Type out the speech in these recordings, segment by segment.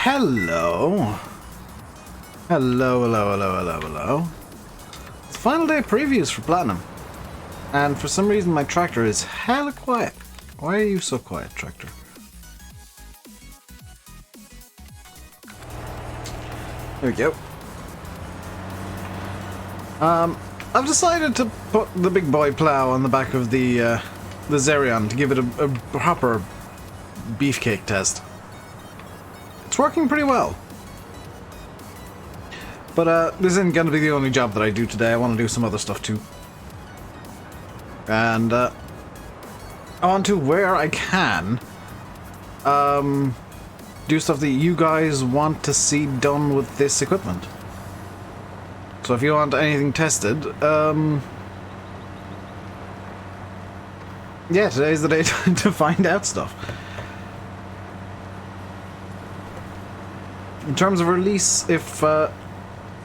Hello. Hello. It's final day previews for Platinum. And for some reason my tractor is hella quiet. Why are you so quiet, tractor? There we go. I've decided to put the big boy plow on the back of the Zerion to give it a proper beefcake test. It's working pretty well. But this isn't going to be the only job that I do today. I want to do some other stuff too. And I want to, where I can, do stuff that you guys want to see done with this equipment. So if you want anything tested, yeah, today's the day to find out stuff. In terms of release, if you're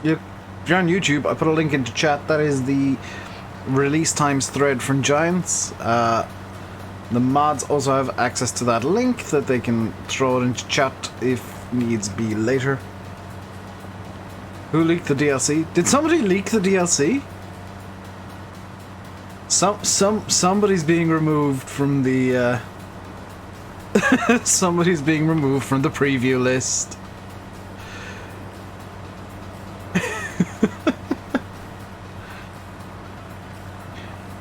on YouTube, I put a link into chat. That is the release times thread from Giants. The mods also have access to that link that they can throw it into chat if needs be later. Who leaked the DLC? Did somebody leak the DLC? Somebody's being removed from the somebody's being removed from the preview list.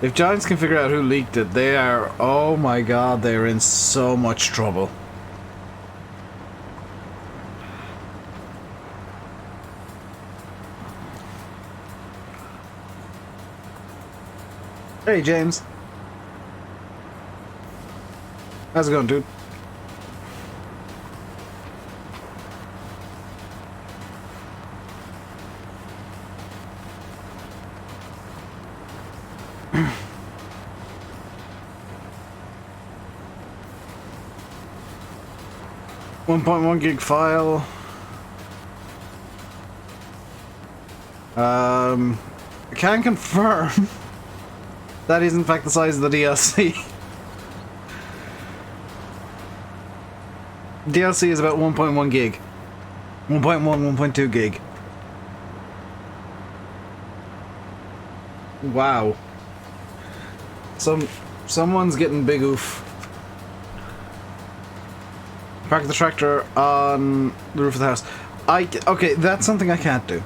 If Giants can figure out who leaked it, they are, oh my god, they're in so much trouble. Hey, James. How's it going, dude? .1 gig file. I can confirm that is in fact the size of the DLC. DLC is about 1.1 gig. 1.1, 1.2 gig. Wow. Someone's getting big oof. Park the tractor on the roof of the house. Okay, that's something I can't do.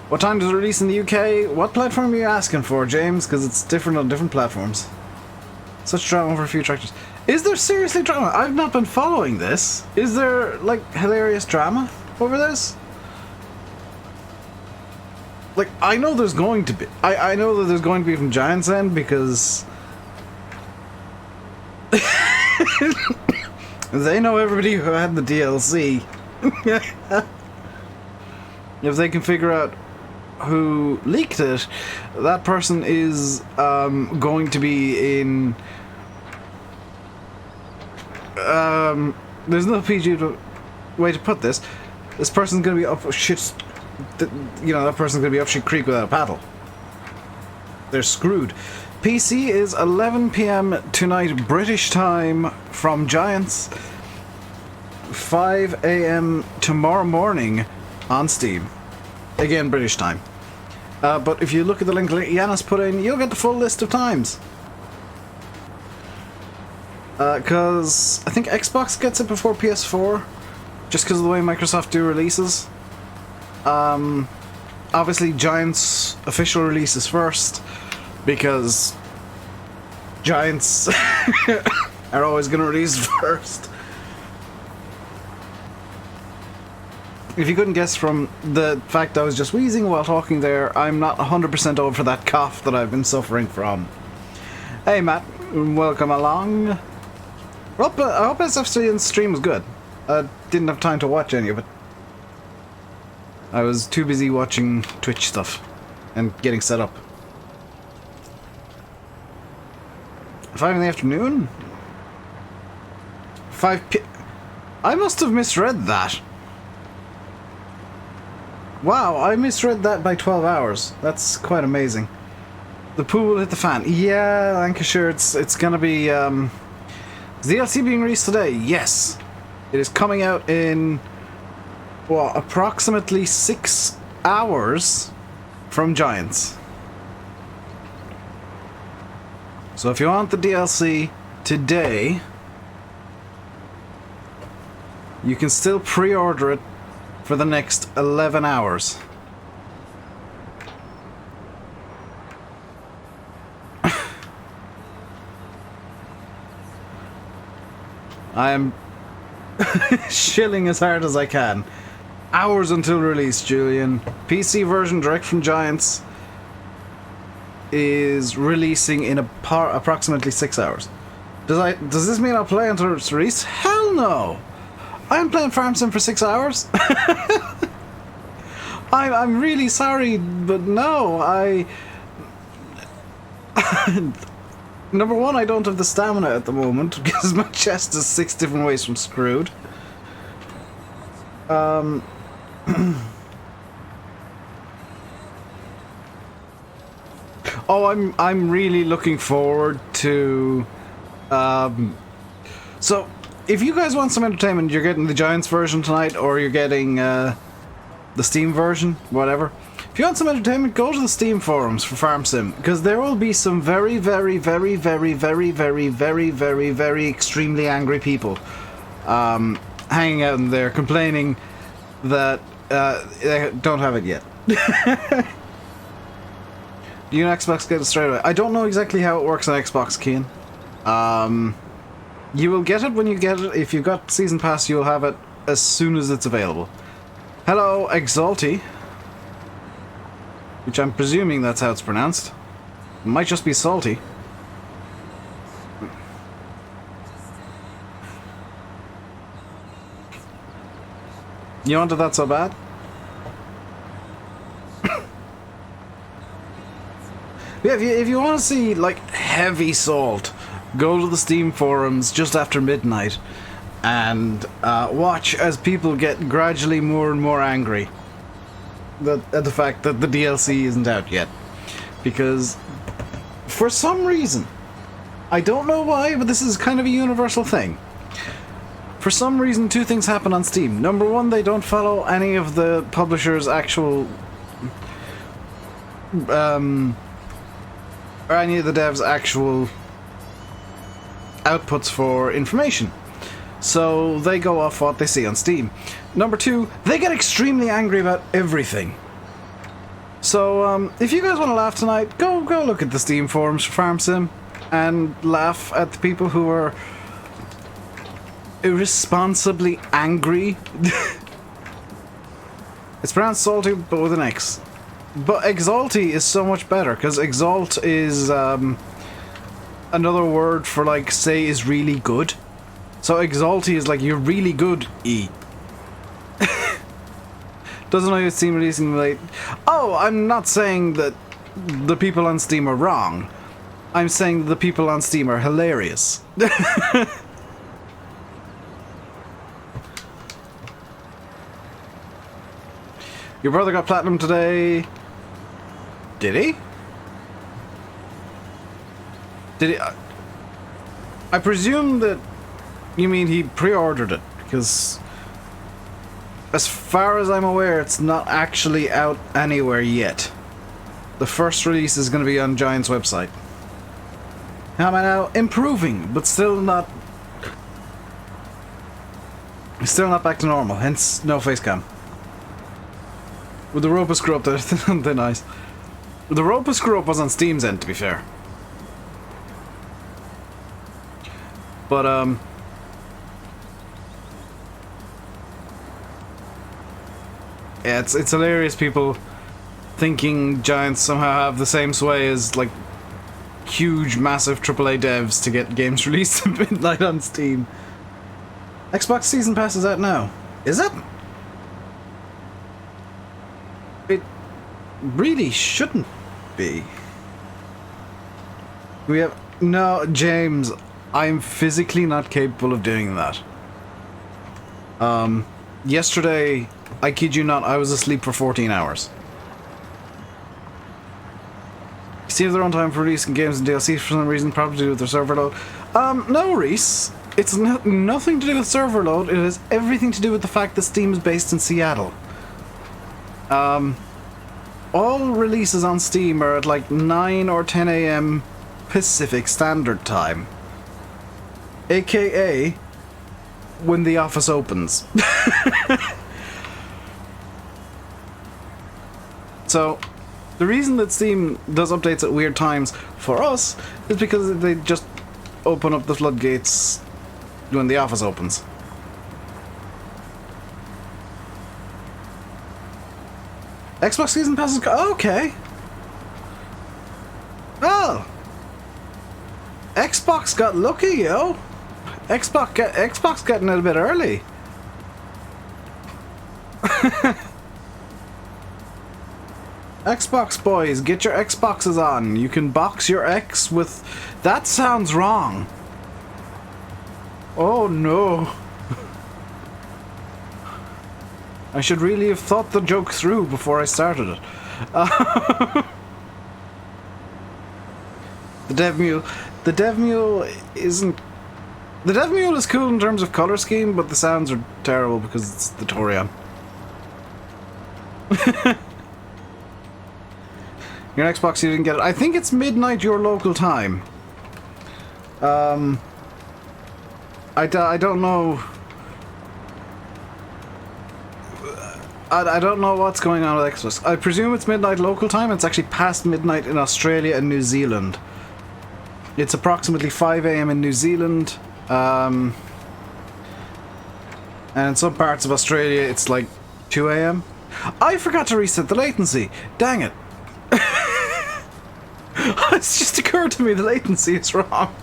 What time does it release in the UK? What platform are you asking for, James? Because it's different on different platforms. Such drama for a few tractors. Is there seriously drama? I've not been following this. Is there, like, hilarious drama over this? Like, I know there's going to be. I know that there's going to be from Giants' end because they know everybody who had the DLC. If they can figure out who leaked it, that person is going to be in. There's no PG way to put this. This person's going to be up shit. You know, that person's going to be up shit creek without a paddle. They're screwed. PC is 11 PM tonight British time from Giants. 5 AM tomorrow morning on Steam. Again, British time. But if you look at the link Yanis put in, you'll get the full list of times. Because I think Xbox gets it before PS4, just because of the way Microsoft do releases. Obviously, Giants' official release is first, because Giants are always going to release first. If you couldn't guess from the fact I was just wheezing while talking there, I'm not 100% over that cough that I've been suffering from. Hey Matt, welcome along. I hope SFC's stream was good. I didn't have time to watch any of it. I was too busy watching Twitch stuff and getting set up. 5 in the afternoon? 5 p... I must have misread that. Wow, I misread that by 12 hours. That's quite amazing. The pool will hit the fan. Yeah, Lancashire, it's gonna be, is the DLC being released today? Yes. It is coming out in what, approximately 6 hours from Giants. So if you want the DLC today, you can still pre-order it for the next 11 hours. I am shilling as hard as I can. Hours until release, Julian. PC version direct from Giants is releasing in approximately 6 hours. Does this mean I'll play until it's released? Hell no! I'm playing Farm Sim for 6 hours. I'm really sorry, but no, number one, I don't have the stamina at the moment because my chest is 6 different ways from screwed. Oh, I'm really looking forward to. So, if you guys want some entertainment, you're getting the Giants version tonight, or you're getting the Steam version, whatever. If you want some entertainment, go to the Steam forums for Farm Sim, because there will be some very, very, very, very, very, very, very, very, very extremely angry people hanging out in there complaining that they don't have it yet. Do you and Xbox get it straight away? I don't know exactly how it works on Xbox, Kian. You will get it when you get it. If you've got Season Pass, you'll have it as soon as it's available. Hello, Exalty. Which I'm presuming that's how it's pronounced. It might just be salty. You wanted that so bad? Yeah, if you want to see, like, heavy salt, go to the Steam forums just after midnight and watch as people get gradually more and more angry at the fact that the DLC isn't out yet. Because, for some reason, I don't know why, but this is kind of a universal thing. For some reason, two things happen on Steam. Number one, they don't follow any of the publisher's actual... or any of the devs' actual outputs for information. So they go off what they see on Steam. Number two, they get extremely angry about everything. So if you guys want to laugh tonight, go look at the Steam forums for Farm Sim and laugh at the people who are irresponsibly angry. It's pronounced salty, but with an X. But Exalty is so much better, because Exalt is another word for, like, say is really good. So Exalty is like, you're really good, E. Doesn't know your Steam releasing late. Oh, I'm not saying that the people on Steam are wrong. I'm saying that the people on Steam are hilarious. Your brother got platinum today. Did he? Did he? I presume that you mean he pre-ordered it, because as far as I'm aware, it's not actually out anywhere yet. The first release is going to be on Giant's website. How am I now? Improving, but still not back to normal, hence no face cam. With the rope screw up, they're nice. The rope screw up was on Steam's end, to be fair. But yeah, it's hilarious. People thinking Giants somehow have the same sway as, like, huge, massive AAA devs to get games released at midnight on Steam. Xbox Season Pass is out now. Is it? It really shouldn't be. We have... No, James, I'm physically not capable of doing that. Yesterday, I kid you not, I was asleep for 14 hours. See if they're on time for releasing games and DLC for some reason, probably to do with their server load. No, Reese. It's nothing to do with server load. It has everything to do with the fact that Steam is based in Seattle. All releases on Steam are at like 9 or 10 a.m. Pacific Standard Time. AKA when the office opens. So, the reason that Steam does updates at weird times for us is because they just open up the floodgates when the office opens. Xbox Season Pass is... okay. Oh. Xbox got lucky, yo. Xbox getting it a bit early. Xbox boys, get your Xboxes on. You can box your X with... That sounds wrong. Oh no. I should really have thought the joke through before I started it. The Dev Mule. The Dev Mule isn't... The Dev Mule is cool in terms of color scheme, but the sounds are terrible because it's the Torian. Your Xbox, you didn't get it. I think it's midnight your local time. I don't know. I don't know what's going on with Xbox. I presume it's midnight local time. It's actually past midnight in Australia and New Zealand. It's approximately 5 a.m. in New Zealand. And in some parts of Australia, it's like 2 a.m. I forgot to reset the latency. Dang it. It's just occurred to me the latency is wrong.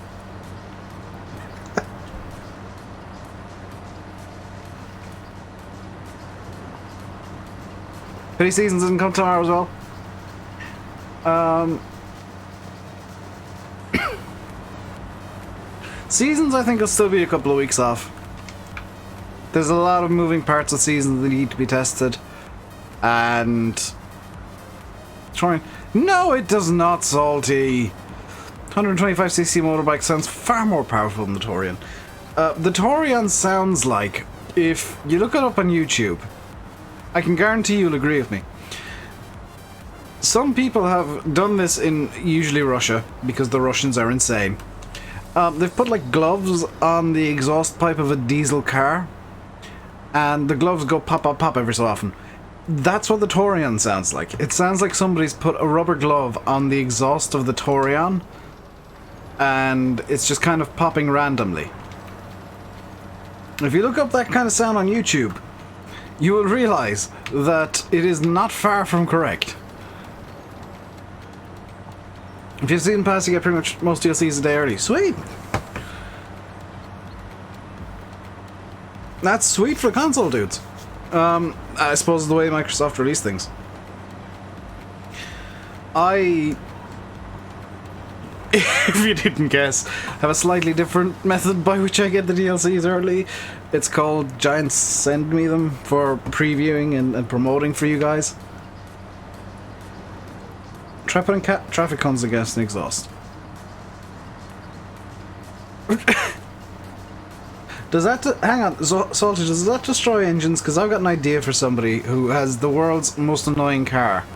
Pity Seasons doesn't come tomorrow as well. Seasons, I think, will still be a couple of weeks off. There's a lot of moving parts of Seasons that need to be tested. And... trying... No, it does not, Salty. 125cc motorbike sounds far more powerful than the Torian. The Torian sounds like, if you look it up on YouTube, I can guarantee you'll agree with me. Some people have done this in usually Russia, because the Russians are insane. They've put like gloves on the exhaust pipe of a diesel car, and the gloves go pop, pop, pop every so often. That's what the Torian sounds like. It sounds like somebody's put a rubber glove on the exhaust of the Torian, and it's just kind of popping randomly. If you look up that kind of sound on YouTube, you will realize that it is not far from correct. If you've seen Pass, you get pretty much most DLCs a day early. Sweet! That's sweet for console dudes. I suppose the way Microsoft release things. If you didn't guess, have a slightly different method by which I get the DLCs early. It's called Giants Send Me Them for previewing and promoting for you guys. Traffic and traffic cones against an exhaust. Does that... hang on, Salty, does that destroy engines? Because I've got an idea for somebody who has the world's most annoying car.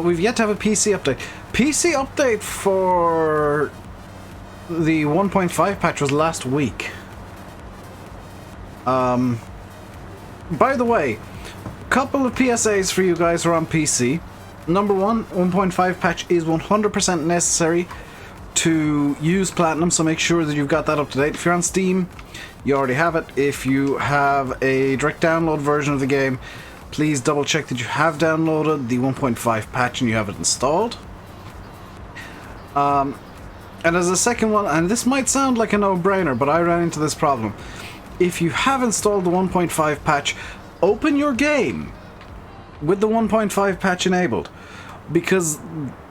We've yet to have a PC update. PC update for the 1.5 patch was last week. By the way, couple of PSAs for you guys who are on PC. Number one, 1.5 patch is 100% necessary to use Platinum, so make sure that you've got that up to date. If you're on Steam, you already have it. If you have a direct download version of the game, please double check that you have downloaded the 1.5 patch and you have it installed. And as a second one, and this might sound like a no-brainer, but I ran into this problem. If you have installed the 1.5 patch, open your game with the 1.5 patch enabled. Because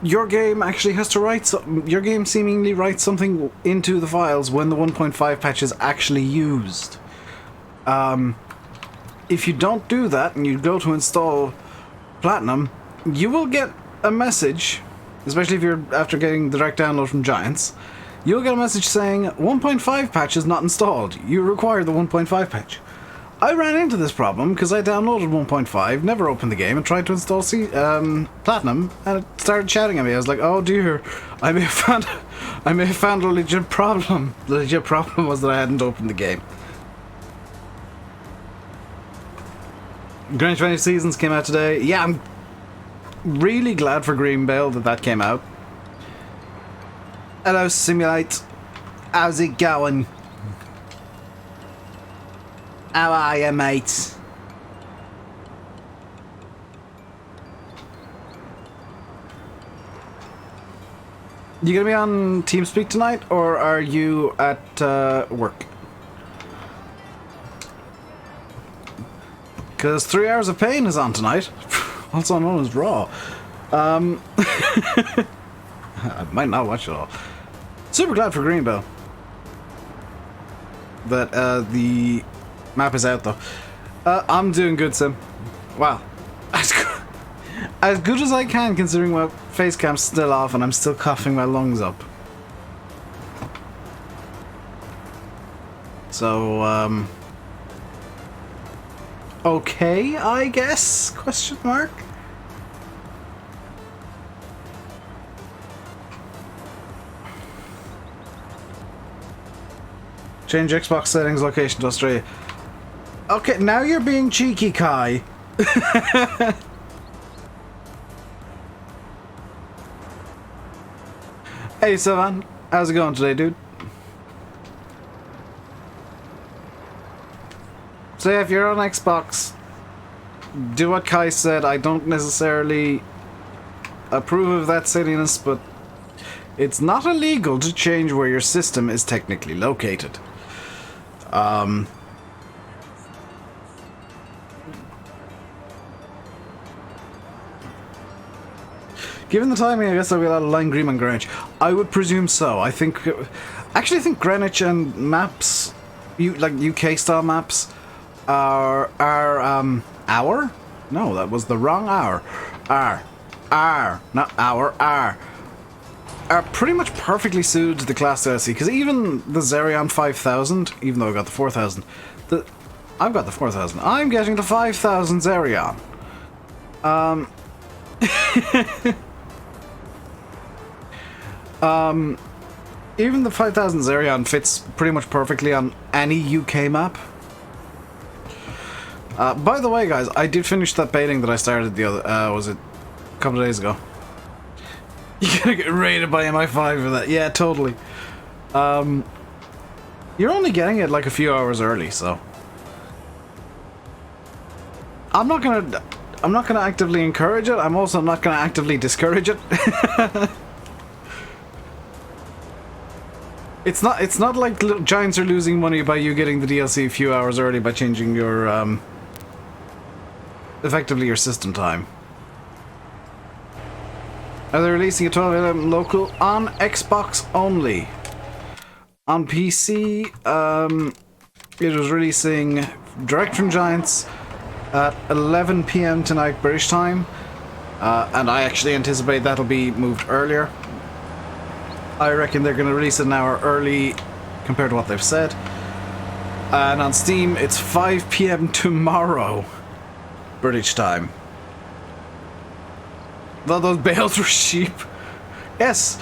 your game actually has to write your game seemingly writes something into the files when the 1.5 patch is actually used. If you don't do that and you go to install Platinum, you will get a message, especially if you're after getting the direct download from Giants, you'll get a message saying 1.5 patch is not installed. You require the 1.5 patch. I ran into this problem because I downloaded 1.5, never opened the game, and tried to install Platinum, and it started shouting at me. I was like, oh dear, I may have found a legit problem. The legit problem was that I hadn't opened the game. Grand 20 Seasons came out today. Yeah, I'm really glad for Greenvale that came out. Hello, Simulate. How's it going? How are you, mate? You gonna be on TeamSpeak tonight, or are you at work? Because 3 Hours of Pain is on tonight, also known as Raw. I might not watch it all. Super glad for Greenville that the map is out, though. I'm doing good, Sim. Wow. As good as I can, considering my face cam's still off and I'm still coughing my lungs up. So, okay, I guess? Question mark? Change Xbox settings location to Australia. Okay, now you're being cheeky, Kai. Hey, Sylvan. How's it going today, dude? So yeah, if you're on Xbox, do what Kai said. I don't necessarily approve of that silliness, but it's not illegal to change where your system is technically located. Given the timing, I guess there'll be a lot of Line Green and Greenwich. I would presume so. I think... Actually, I think Greenwich and maps, like UK-style maps, are hour? No, that was the wrong hour. Not hour, are pretty much perfectly suited to the class DLC, because even the Xerion 5000, even though I got the 4000, I've got the 4000. I'm getting the 5000 Xerion. Even the 5000 Xerion fits pretty much perfectly on any UK map. By the way, guys, I did finish that baiting that I started the other, was it a couple of days ago? You're gonna get raided by MI5 for that. Yeah, totally. You're only getting it like a few hours early, so I'm not gonna actively encourage it. I'm also not gonna actively discourage it. It's not like Giants are losing money by you getting the DLC a few hours early by changing your effectively your system time. Are they releasing a 1211 local on Xbox only? On PC, it was releasing direct from Giants at 11 PM tonight British time, and I actually anticipate that'll be moved earlier. I reckon they're going to release it an hour early compared to what they've said. And on Steam, it's 5 PM tomorrow British time. Though those bales were sheep. Yes,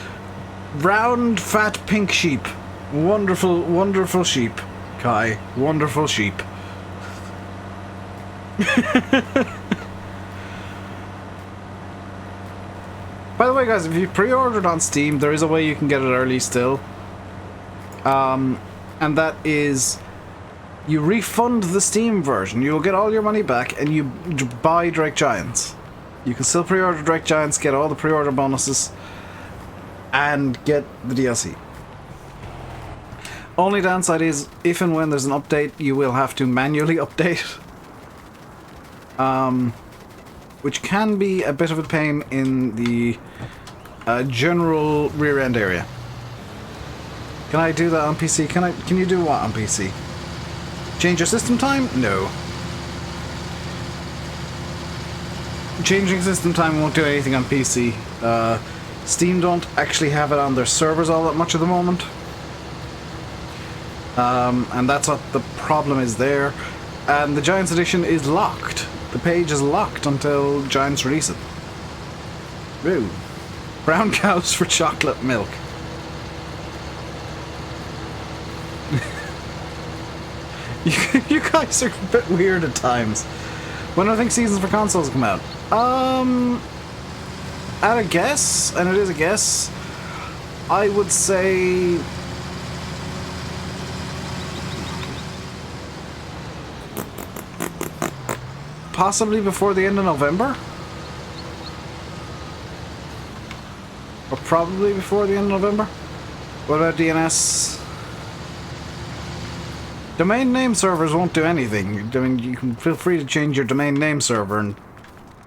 round, fat, pink sheep. Wonderful, wonderful sheep, Kai. Wonderful sheep. By the way, guys, if you pre-ordered on Steam, there is a way you can get it early still. And that is, you refund the Steam version. You'll get all your money back, and you buy Direct Giants. You can still pre-order Direct Giants, get all the pre-order bonuses, and get the DLC. Only downside is, if and when there's an update, you will have to manually update. Which can be a bit of a pain in the general rear end area. Can I do that on PC? Can you do what on PC? Change your system time? No. Changing system time won't do anything on PC. Steam don't actually have it on their servers all that much at the moment. And that's what the problem is there. And the Giants edition is locked. The page is locked until Giants release it. Ooh. Brown cows for chocolate milk. You guys are a bit weird at times. When do I think seasons for consoles come out? At a guess, and it is a guess, I would say possibly before the end of November? Or probably before the end of November? What about DNS? Domain name servers won't do anything. I mean, you can feel free to change your domain name server and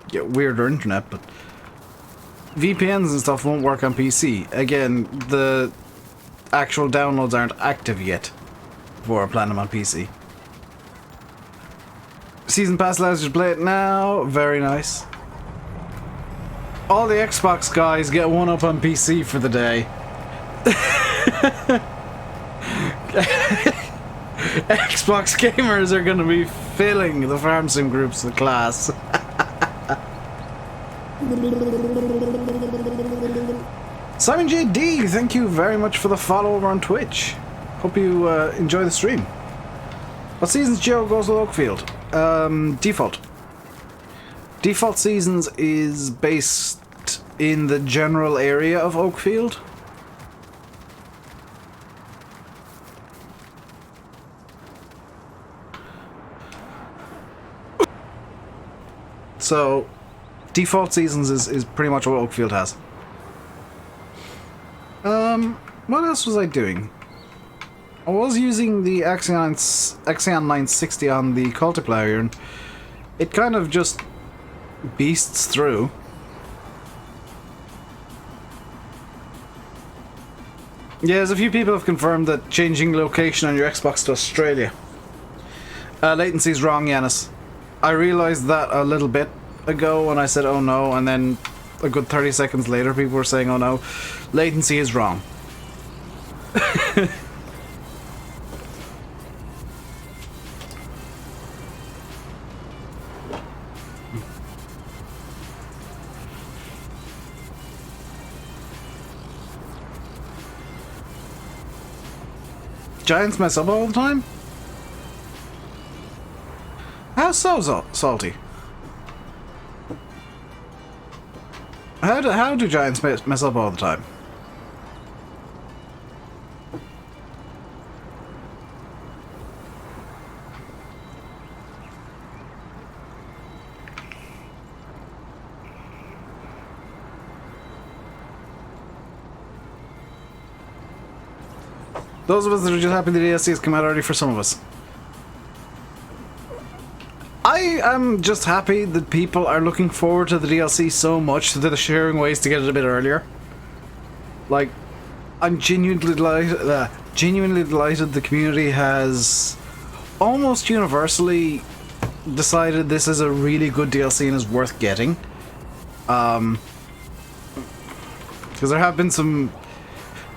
get weirder internet, but VPNs and stuff won't work on PC. Again, the actual downloads aren't active yet for I plan them on PC. Season Pass allows you to play it now. Very nice. All the Xbox guys get one up on PC for the day. Xbox gamers are going to be filling the farm sim groups with class. Simon JD, thank you very much for the follow over on Twitch. Hope you enjoy the stream. What seasons Joe goes with Oakfield? Default. Default Seasons is based in the general area of Oakfield. So, Default Seasons is pretty much what Oakfield has. What else was I doing? I was using the Axion 960 on the Cultiplier, and it kind of just beasts through. Yeah, there's a few people have confirmed that changing location on your Xbox to Australia. Latency's wrong, Yanis. I realized that a little bit ago when I said oh no, and then a good 30 seconds later people were saying oh no. Latency is wrong. Giants mess up all the time? How so salty? How do Giants mess up all the time? Those of us that are just happy the DLC has come out already for some of us. I am just happy that people are looking forward to the DLC so much that they're sharing ways to get it a bit earlier. Like, I'm genuinely delighted the community has almost universally decided this is a really good DLC and is worth getting. Because there have been some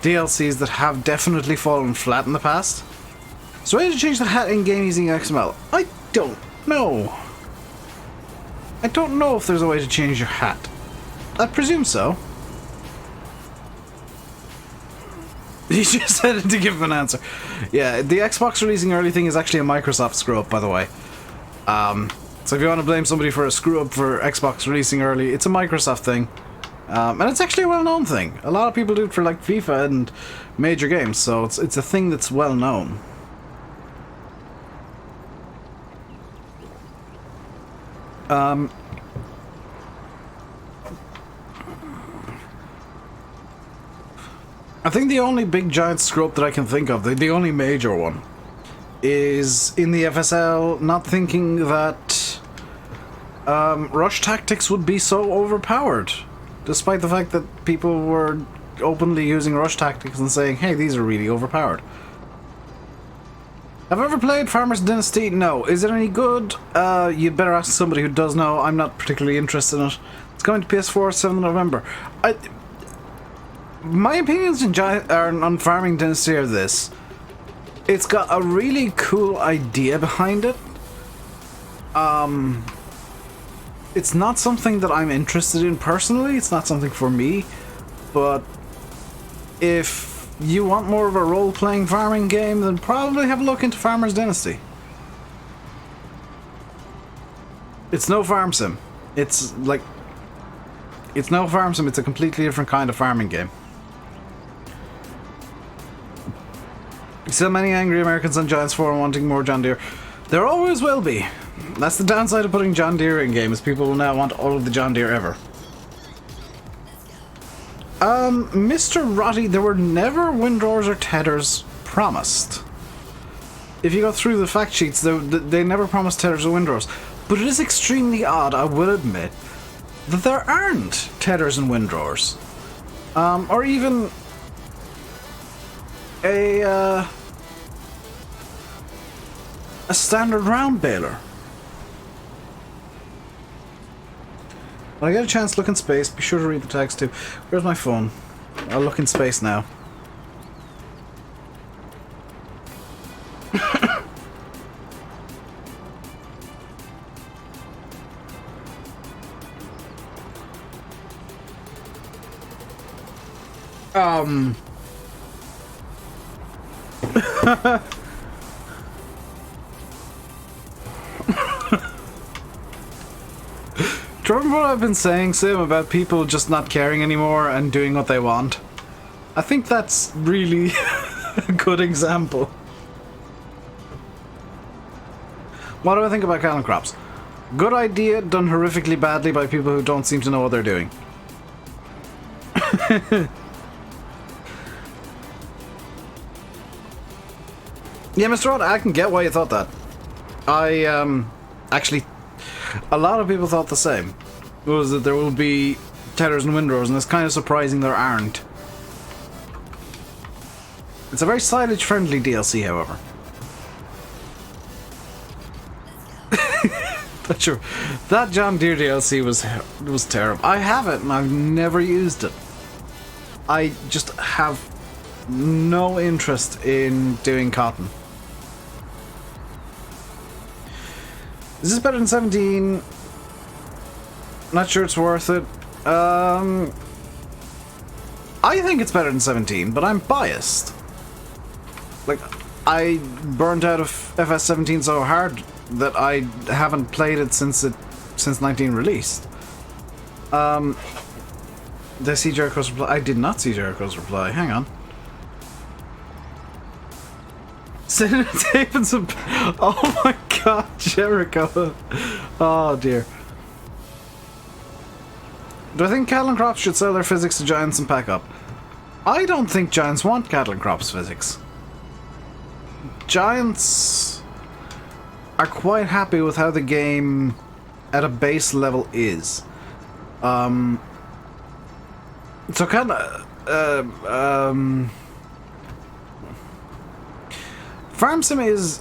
DLCs that have definitely fallen flat in the past. So I had to change the hat in-game using XML. I don't know. I don't know if there's a way to change your hat. I presume so. You just said to give an answer. Yeah, the Xbox releasing early thing is actually a Microsoft screw-up, by the way. So if you want to blame somebody for a screw-up for Xbox releasing early, it's a Microsoft thing. And it's actually a well-known thing. A lot of people do it for like FIFA and major games, so it's a thing that's well-known. I think the only big giant screw-up that I can think of, the only major one, is in the FSL not thinking that rush tactics would be so overpowered. Despite the fact that people were openly using rush tactics and saying, hey, these are really overpowered. Have I ever played Farmer's Dynasty? No. Is it any good? You'd better ask somebody who does know. I'm not particularly interested in it. It's going to PS4 7th November. My opinions on Farming Dynasty are this. It's got a really cool idea behind it. It's not something that I'm interested in personally. It's not something for me. But if you want more of a role-playing farming game, then probably have a look into Farmer's Dynasty. It's no farm sim. It's like... It's no farm sim, it's a completely different kind of farming game. Still many angry Americans on Giants Forum wanting more John Deere. There always will be. That's the downside of putting John Deere in games. People will now want all of the John Deere ever. Mr. Roddy, there were never windrowers or tethers promised. If you go through the fact sheets, they never promised tethers or windrowers. But it is extremely odd, I will admit, that there aren't tethers and windrowers. Or even a standard round baler. When I get a chance to look in space, be sure to read the tags too. Where's my phone? I'll look in space now. Do you remember what I've been saying, Sim, about people just not caring anymore and doing what they want? I think that's really a good example. What do I think about cattle crops? Good idea, done horrifically badly by people who don't seem to know what they're doing. Yeah, Mr. Rod, I can get why you thought that. Actually, a lot of people thought the same. Was that there will be tethers and windrowers, and it's kind of surprising there aren't. It's a very silage-friendly DLC, however. That's true. That John Deere DLC was terrible. I have it, and I've never used it. I just have no interest in doing cotton. Is this better than 17? Not sure it's worth it. I think it's better than 17, but I'm biased. Like, I burnt out of FS17 so hard that I haven't played it since 19 released. Did I see Jericho's reply? I did not see Jericho's reply. Hang on. Send a tape and some... Oh my god, Jericho. Oh dear. Do I think cattle and crops should sell their physics to Giants and pack up? I don't think Giants want cattle and crops physics. Giants are quite happy with how the game at a base level is. So kind of... Farm Sim is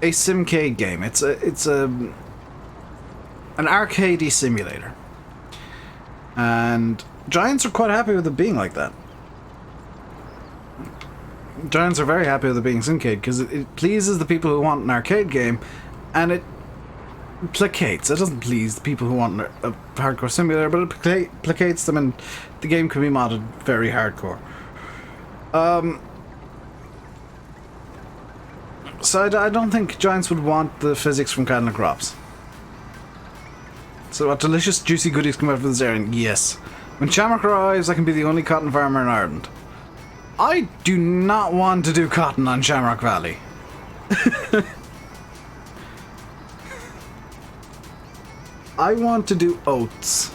a simcade game. It's an arcadey simulator, and Giants are quite happy with it being like that. Giants are very happy with it being simcade because it pleases the people who want an arcade game, and it placates. It doesn't please the people who want a hardcore simulator, but it placates them, and the game can be modded very hardcore. So I don't think Giants would want the physics from cattle and crops. So what delicious juicy goodies come out of this area? Yes. When Shamrock arrives, I can be the only cotton farmer in Ireland. I do not want to do cotton on Shamrock Valley. I want to do oats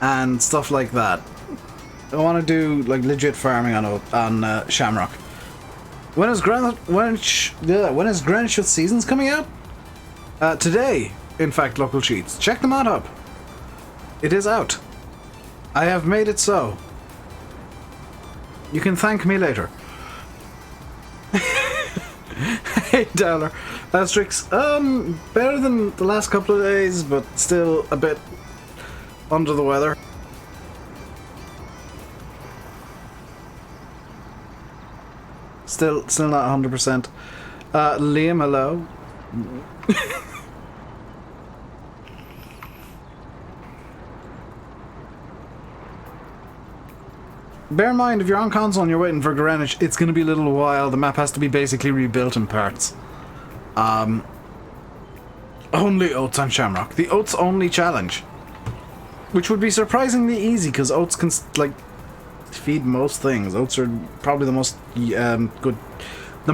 and stuff like that. I want to do like legit farming on Shamrock. When is Greenwich with Seasons coming out? Today, in fact, local cheats. Check the mod hub. It is out. I have made it so. You can thank me later. Hey, Dowler. Asterix, better than the last couple of days, but still a bit under the weather. Still not 100%. Liam, hello. Bear in mind, if you're on console and you're waiting for Greenwich, it's going to be a little while. The map has to be basically rebuilt in parts. Only Oats on Shamrock. The Oats only challenge. Which would be surprisingly easy, because Oats can, like, feed most things. Oats are probably the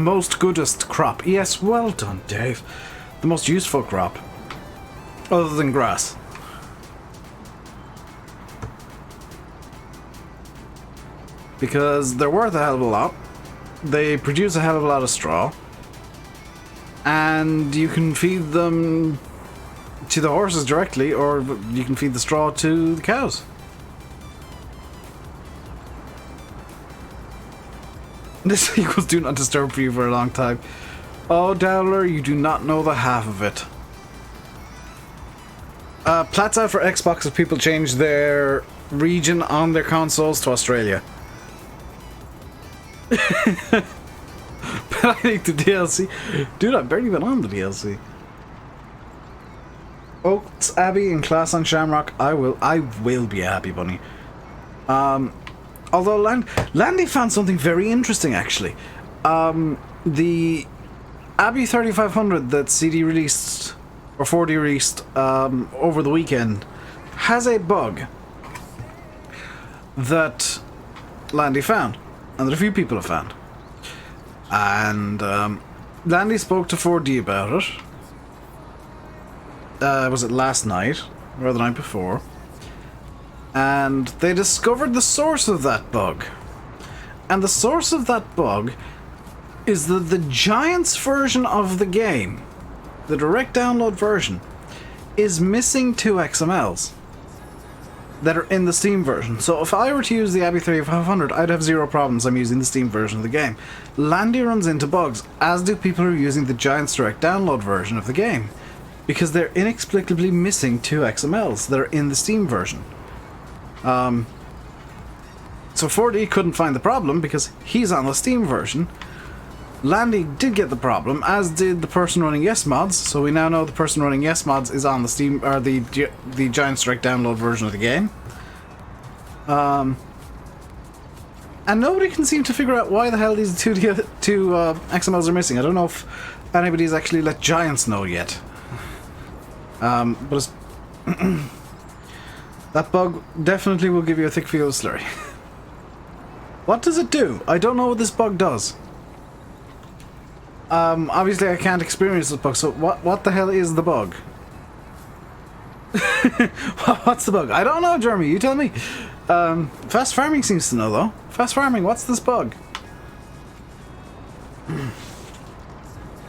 most goodest crop. Yes, well done, Dave. The most useful crop. Other than grass. Because they're worth a hell of a lot. They produce a hell of a lot of straw. And you can feed them to the horses directly, or you can feed the straw to the cows. This equals do not disturb for you for a long time. Oh, Dowler, you do not know the half of it. Plat's out for Xbox if people change their region on their consoles to Australia. But I think the DLC... Dude, I've barely been on the DLC. Oaks, Abbey, and Class on Shamrock. I will be a happy bunny. Although Landy found something very interesting, actually. The Abbey 3500 that CD released, or 4D released, over the weekend, has a bug that Landy found, and that a few people have found. And Landy spoke to 4D about it. Was it last night, or the night before? And they discovered the source of that bug. And the source of that bug is that the Giants version of the game, the direct download version, is missing 2 XMLs that are in the Steam version. So if I were to use the Abbey 3500, I'd have zero problems. I'm using the Steam version of the game. Landy runs into bugs, as do people who are using the Giants direct download version of the game, because they're inexplicably missing 2 XMLs that are in the Steam version. So 4D couldn't find the problem because he's on the Steam version. Landy did get the problem, as did the person running YesMods. So we now know the person running YesMods is on the Steam, or the Giants direct download version of the game. And nobody can seem to figure out why the hell these two XMLs are missing. I don't know if anybody's actually let Giants know yet. But it's that bug definitely will give you a thick feel of slurry. What does it do? I don't know what this bug does. Obviously I can't experience this bug, so what the hell is the bug? What's the bug? I don't know, Jeremy, you tell me. Fast Farming seems to know, though. Fast Farming, what's this bug?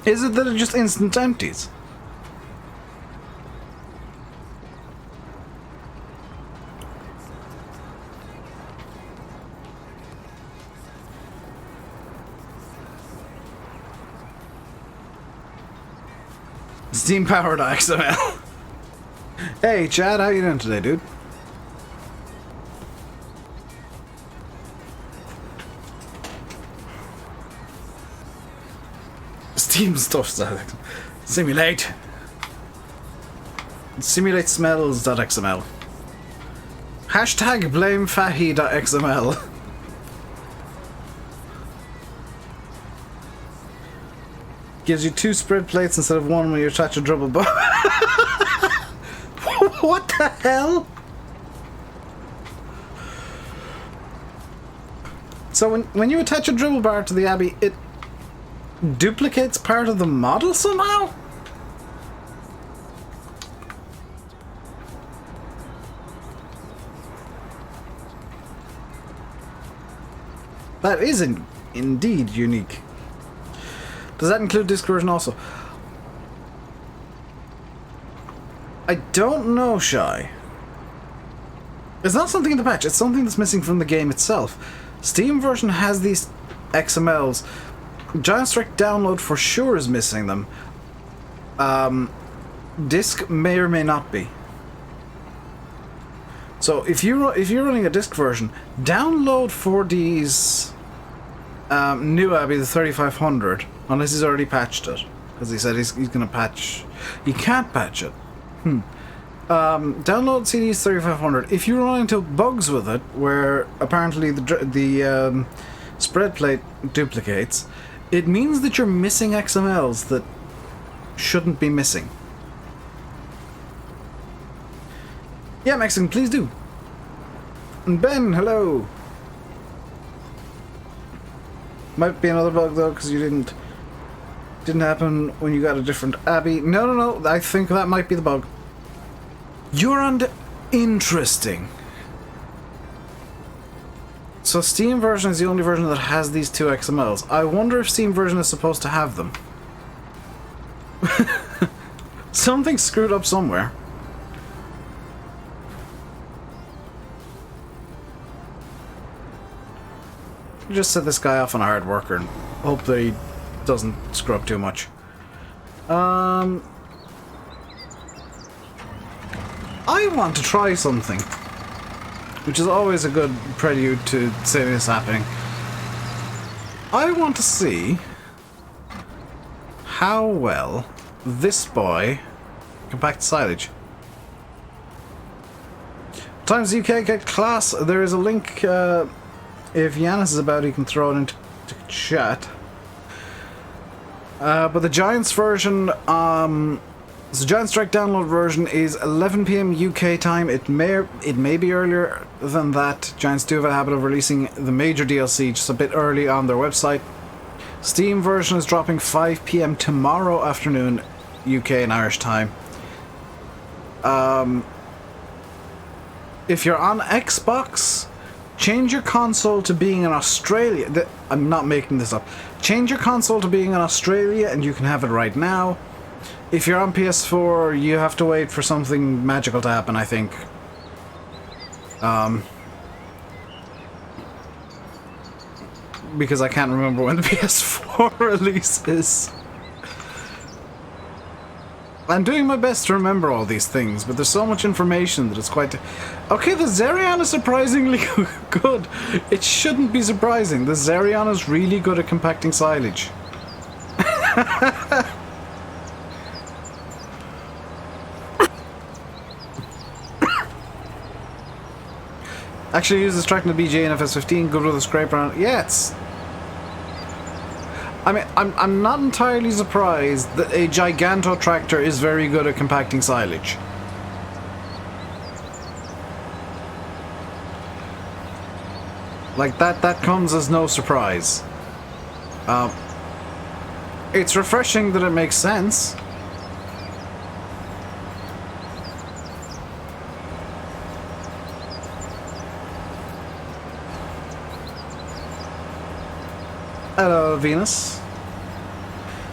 Is it that it just instant empties? Steam powered XML. Hey Chad, how you doing today, dude? Steam stuff. Simulate. Simulate smells.xml. Hashtag blame Fahi.xml. Gives you 2 spread plates instead of 1 when you attach a double bar. What the hell? So when you attach a dribble bar to the Abbey, it duplicates part of the model somehow? That is indeed unique. Does that include disc version also? I don't know, Shy. It's not something in the patch, it's something that's missing from the game itself. Steam version has these XMLs. Giants Direct Download for sure is missing them. Disc may or may not be. So if you're running a disc version, download 4D's New Abbey, the 3500, unless he's already patched it, because he said he's going to patch. He can't patch it. Download CDs 3500. If you run into bugs with it, where apparently the spread plate duplicates, it means that you're missing XMLs that shouldn't be missing. Yeah, Mexican, please do. And Ben, hello. Might be another bug though, because you didn't happen when you got a different Abbey. No. I think that might be the bug. You're on the... Interesting. So Steam version is the only version that has these two XMLs. I wonder if Steam version is supposed to have them. Something screwed up somewhere. Just set this guy off on a hard worker and hope that he doesn't screw up too much. I want to try something, which is always a good prelude to serious happening. I want to see how well this boy compact silage. Times UK get class. There is a link. If Yanis is about, he can throw it into chat. But the Giants version, the Giant Strike download version is 11 PM UK time. It may be earlier than that. Giants do have a habit of releasing the major DLC just a bit early on their website. Steam version is dropping 5 PM tomorrow afternoon, UK and Irish time. If you're on Xbox, change your console to being in Australia. I'm not making this up. Change your console to being in Australia and you can have it right now. If you're on PS4, you have to wait for something magical to happen, I think. Because I can't remember when the PS4 release is. I'm doing my best to remember all these things, but there's so much information that it's quite... Okay, the Zerion is surprisingly good. It shouldn't be surprising. The Zerion is really good at compacting silage. Actually use this track in the BJ and FS15, good with a scraper on it. Yeah, it's... I mean, I'm not entirely surprised that a Giganto tractor is very good at compacting silage. Like, that comes as no surprise. It's refreshing that it makes sense. Hello, Venus.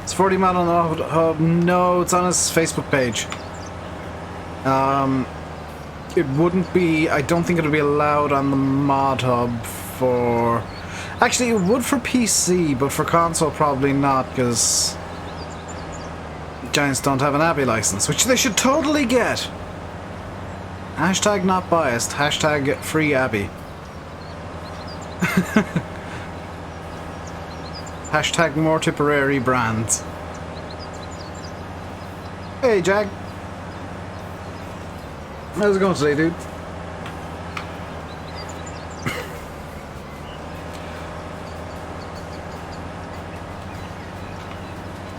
It's 40 man on the hub. No, it's on his Facebook page. It wouldn't be... I don't think it would be allowed on the mod hub for... Actually, it would for PC, but for console probably not, because Giants don't have an Abbey license, which they should totally get. Hashtag not biased. Hashtag free Abbey. Hashtag more Tipperary brands. Hey, Jag. How's it going today, dude?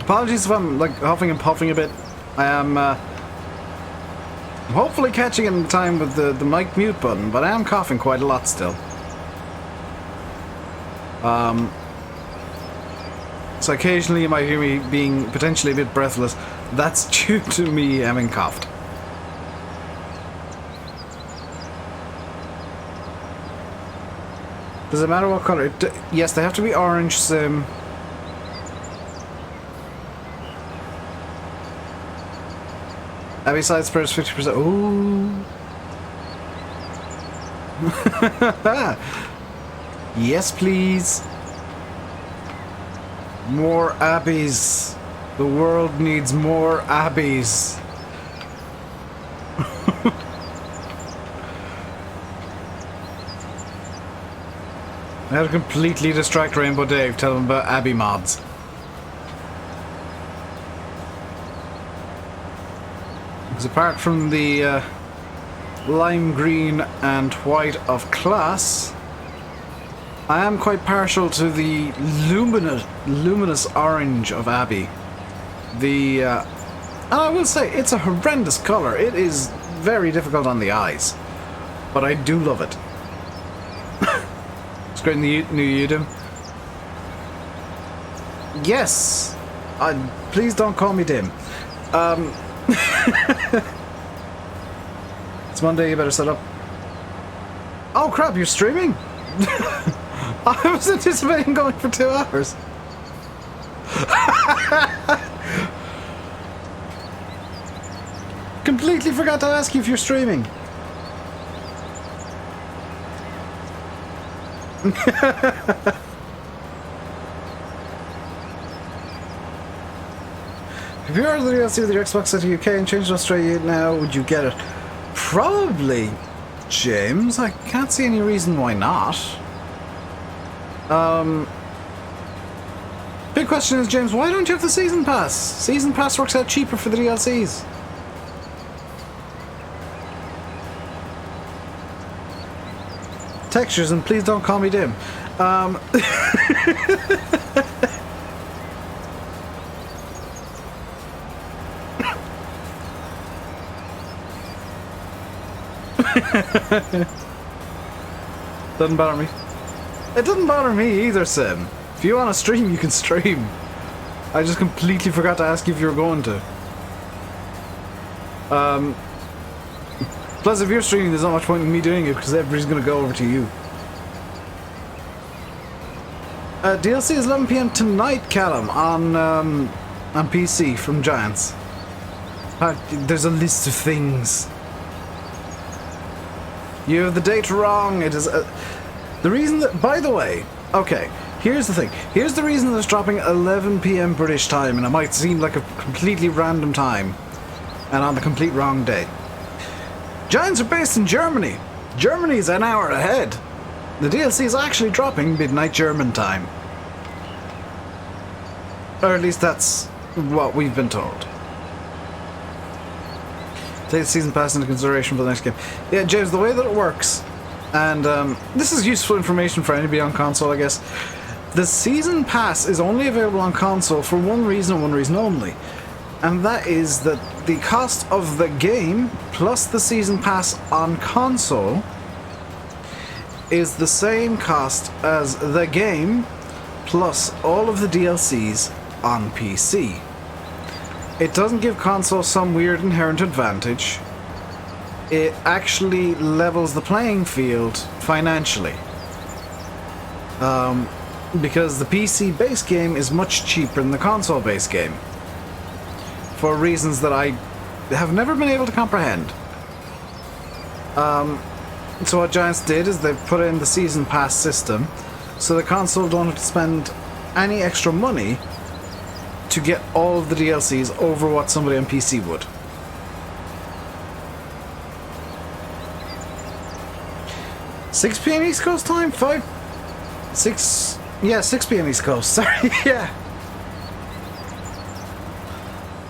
Apologies if I'm like huffing and puffing a bit. I am hopefully catching it in time with the mic mute button, but I am coughing quite a lot still. So occasionally you might hear me being potentially a bit breathless. That's due to me having coughed. Does it matter what color? Yes, they have to be orange sim. Abbey side spread is 50%. Ooh. Yes, please. More Abbeys. The world needs more Abbeys. I had to completely distract Rainbow Dave, tell him about Abby mods. Because apart from the lime green and white of class, I am quite partial to the luminous orange of Abby. And I will say, it's a horrendous colour. It is very difficult on the eyes. But I do love it. It's great in the new Udym. Yes! Please don't call me Dim. It's Monday, you better set up. Oh crap, you're streaming? I was anticipating going for 2 hours. Completely forgot to ask you if you're streaming. If you ordered the DLC with your Xbox at the UK and changed to Australia now, would you get it? Probably, James. I can't see any reason why not. Big question is, James, why don't you have the Season Pass? Season Pass works out cheaper for the DLCs. Textures, and please don't call me Dim. Doesn't bother me. It doesn't bother me either, Sim. If you want to stream, you can stream. I just completely forgot to ask you if you were going to. Plus, if you're streaming, there's not much point in me doing it because everybody's going to go over to you. DLC is 11 PM tonight, Callum, on PC from Giants. There's a list of things. You have the date wrong. It is the reason that. By the way, okay. Here's the thing. Here's the reason that it's dropping 11 PM British time, and it might seem like a completely random time, and on the complete wrong day. Giants are based in Germany. Germany's an hour ahead. The DLC is actually dropping midnight German time. Or at least that's what we've been told. Take the Season Pass into consideration for the next game. Yeah, James, the way that it works, and this is useful information for anybody on console, I guess. The Season Pass is only available on console for one reason and one reason only. And that is that the cost of the game plus the Season Pass on console is the same cost as the game plus all of the DLCs on PC. It doesn't give console some weird inherent advantage. It actually levels the playing field financially. Because the PC base game is much cheaper than the console base game. For reasons that I have never been able to comprehend. So what Giants did is they put in the Season Pass system, so the console don't have to spend any extra money to get all of the DLCs over what somebody on PC would. $6 PM East Coast time? 6 PM East Coast, sorry, yeah.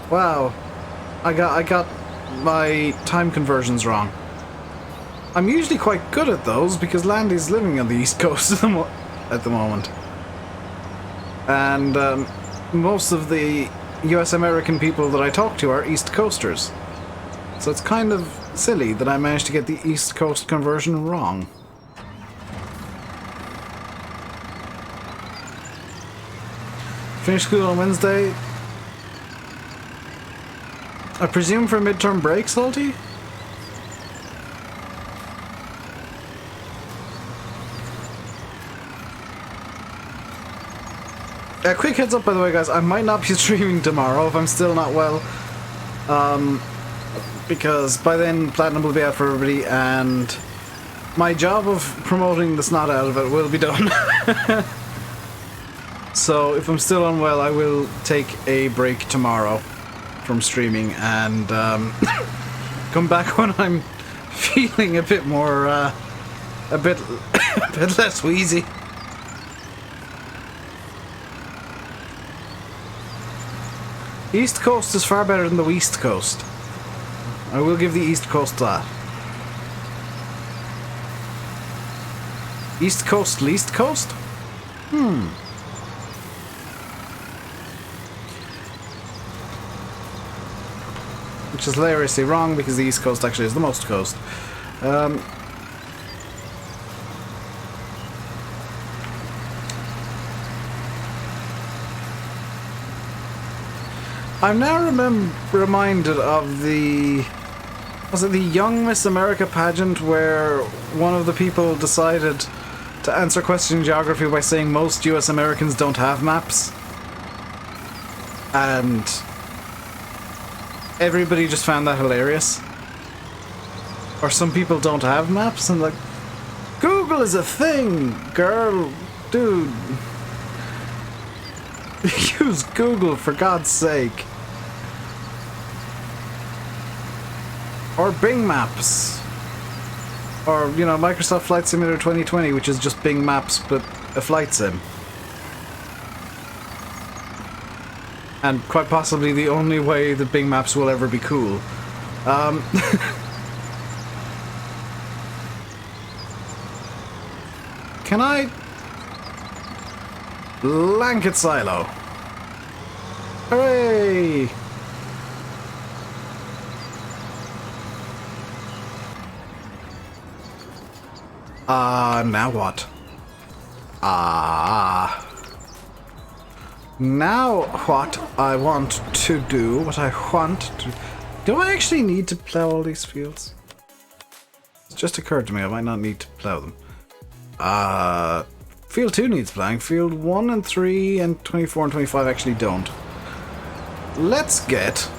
Wow, I got my time conversions wrong. I'm usually quite good at those because Landy's living on the East Coast at the moment. And most of the US American people that I talk to are East Coasters. So it's kind of silly that I managed to get the East Coast conversion wrong. Finish school on Wednesday. I presume for midterm break, Salty? Quick heads up, by the way, guys, I might not be streaming tomorrow if I'm still not well. Because by then Platinum will be out for everybody, and my job of promoting the snot out of it will be done. So if I'm still unwell, I will take a break tomorrow from streaming and come back when I'm feeling a bit more, a bit less wheezy. East Coast is far better than the West Coast. I will give the East Coast that. East Coast, least coast? Which is hilariously wrong because the East Coast actually is the most coast. I'm now reminded of the... Was it the Young Miss America pageant where one of the people decided to answer question in geography by saying most US Americans don't have maps? And everybody just found that hilarious. Or some people don't have maps and like, Google is a thing, girl, dude. Use Google for God's sake. Or Bing Maps. Or, you know, Microsoft Flight Simulator 2020, which is just Bing Maps, but a flight sim. And quite possibly the only way that Bing Maps will ever be cool. Can I... Blanket Silo. Hooray! Now what? Now what I want to do, do I actually need to plow all these fields? It's just occurred to me I might not need to plow them. Field 2 needs plowing, Field 1 and 3 and 24 and 25 actually don't. Let's get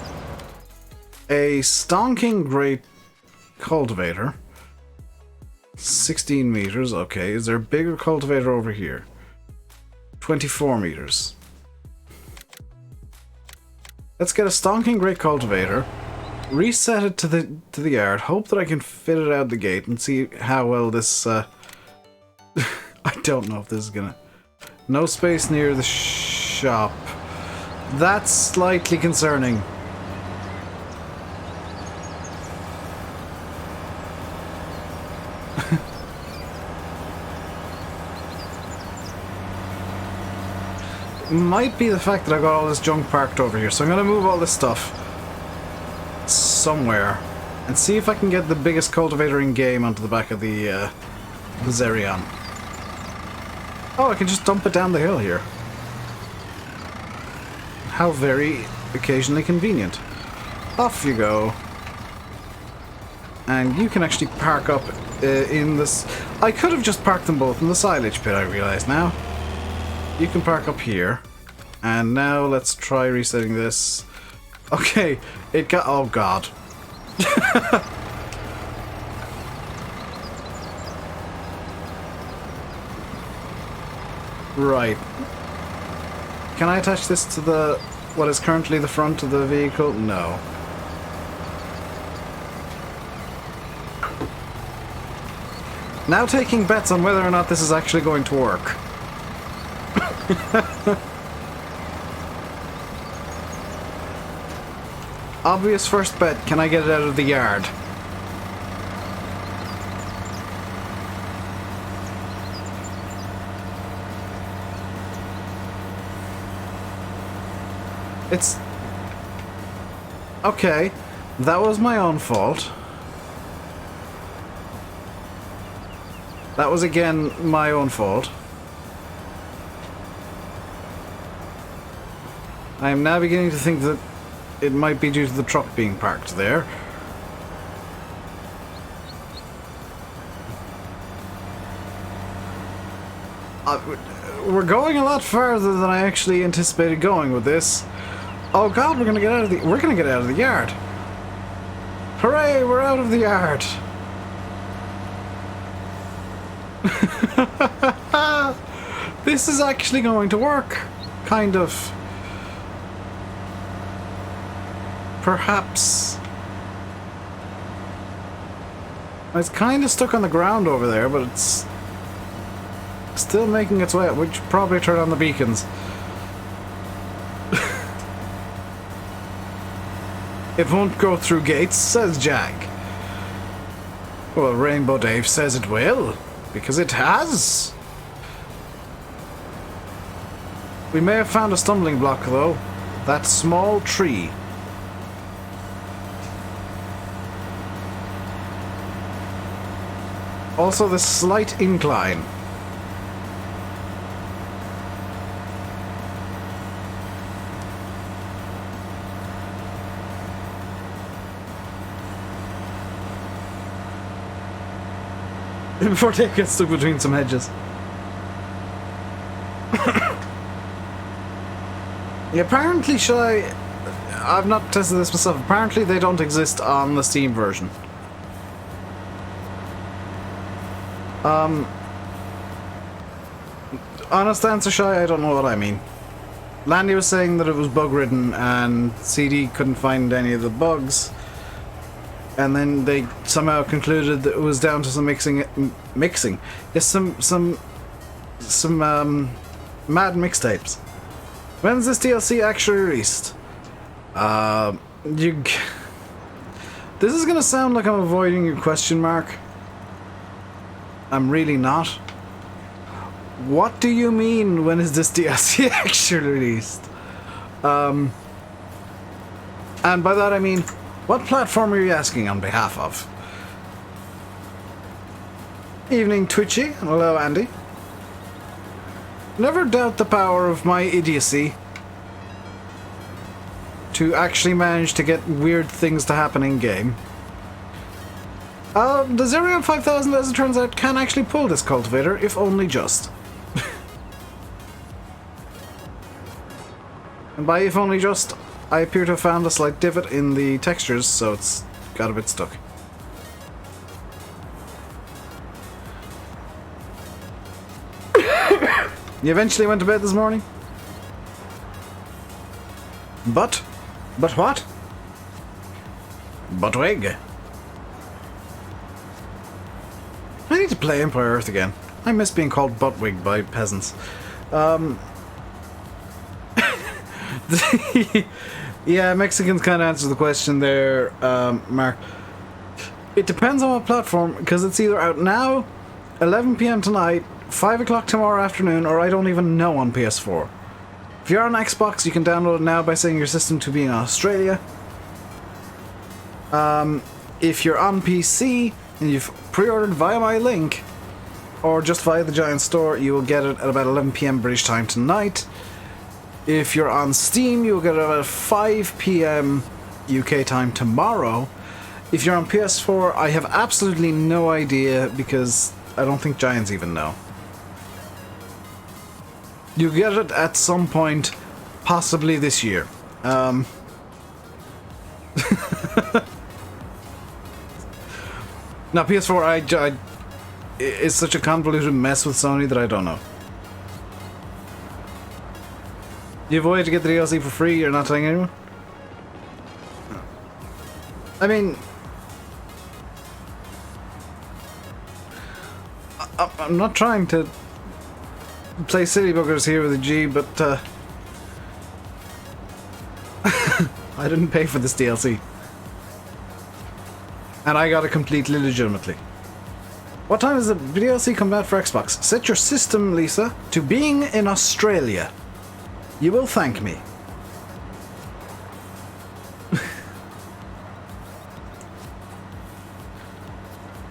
a stonking great cultivator. 16 meters, okay. Is there a bigger cultivator over here? 24 meters. Let's get a stonking great cultivator, reset it to the yard, hope that I can fit it out the gate and see how well this I don't know if this is gonna... No space near the shop. That's slightly concerning. Might be the fact that I got all this junk parked over here, so I'm gonna move all this stuff somewhere and see if I can get the biggest cultivator in game onto the back of the Zerion. Oh, I can just dump it down the hill here. How very occasionally convenient. Off you go. And you can actually park up in this... I could have just parked them both in the silage pit, I realise now. You can park up here. And now let's try resetting this. Okay, it got... Oh god. Right. Can I attach this to the... what is currently the front of the vehicle? No. Now taking bets on whether or not this is actually going to work. Obvious first bet, can I get it out of the yard? It's... Okay, that was my own fault. That was again my own fault. I am now beginning to think that it might be due to the truck being parked there. We're going a lot farther than I actually anticipated going with this. Oh god, we're gonna get out of the yard. Hooray, we're out of the yard. This is actually going to work. Kind of. Perhaps. It's kind of stuck on the ground over there, but it's still making its way up. We should probably turn on the beacons. It won't go through gates, says Jack. Well, Rainbow Dave says it will, because it has. We may have found a stumbling block, though. That small tree. Also, the slight incline. Before they get stuck between some hedges. Apparently, I've not tested this myself. Apparently, they don't exist on the Steam version. Honest answer, Shy, I don't know what I mean. Landy was saying that it was bug-ridden and CD couldn't find any of the bugs. And then they somehow concluded that it was down to some mixing. Yes, some mad mixtapes. When's this DLC actually released? This is gonna sound like I'm avoiding your question mark. I'm really not. What do you mean, when is this DLC actually released? And by that I mean, what platform are you asking on behalf of? Evening, Twitchy. Hello, Andy. Never doubt the power of my idiocy to actually manage to get weird things to happen in game. The Zerion 5000, as it turns out, can actually pull this cultivator, if only just. And by if only just, I appear to have found a slight divot in the textures, so it's got a bit stuck. You eventually went to bed this morning? But what? Buttwig. I need to play Empire Earth again. I miss being called Buttwig by peasants. Yeah, Mexicans kind of answer the question there, Mark. It depends on what platform, because it's either out now, 11 PM tonight, 5 o'clock tomorrow afternoon, or I don't even know on PS4. If you're on Xbox, you can download it now by setting your system to being in Australia. If you're on PC and you've pre-ordered via my link, or just via the Giant Store, you will get it at about 11 PM British time tonight. If you're on Steam, you'll get it at 5 PM UK time tomorrow. If you're on PS4, I have absolutely no idea, because I don't think Giants even know. You get it at some point, possibly this year. Now, PS4, it's such a convoluted mess with Sony that I don't know. You have a way to get the DLC for free, you're not telling anyone? I mean... I'm not trying to play city boogers here with a G, but I didn't pay for this DLC. And I got it completely legitimately. What time does the DLC come out for Xbox? Set your system, Lisa, to being in Australia. You will thank me.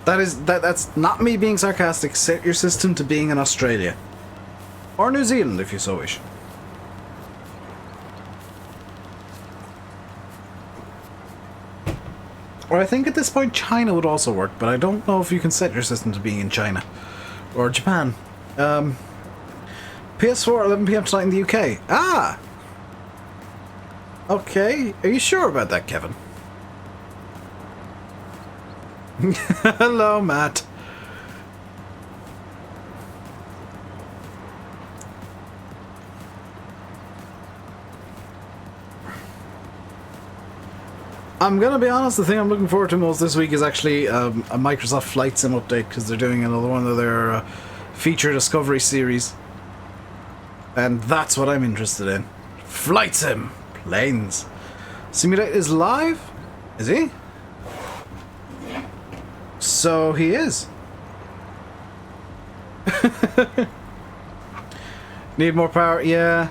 That's not me being sarcastic. Set your system to being in Australia. Or New Zealand, if you so wish. Or I think at this point China would also work, but I don't know if you can set your system to being in China. Or Japan. PS4, 11 PM tonight in the UK. Ah! Okay, are you sure about that, Kevin? Hello, Matt. I'm gonna be honest, the thing I'm looking forward to most this week is actually a Microsoft Flight Sim update, because they're doing another one of their feature discovery series. And that's what I'm interested in. Flight Sim! Planes. Simulate is live? Is he? So he is. Need more power? Yeah.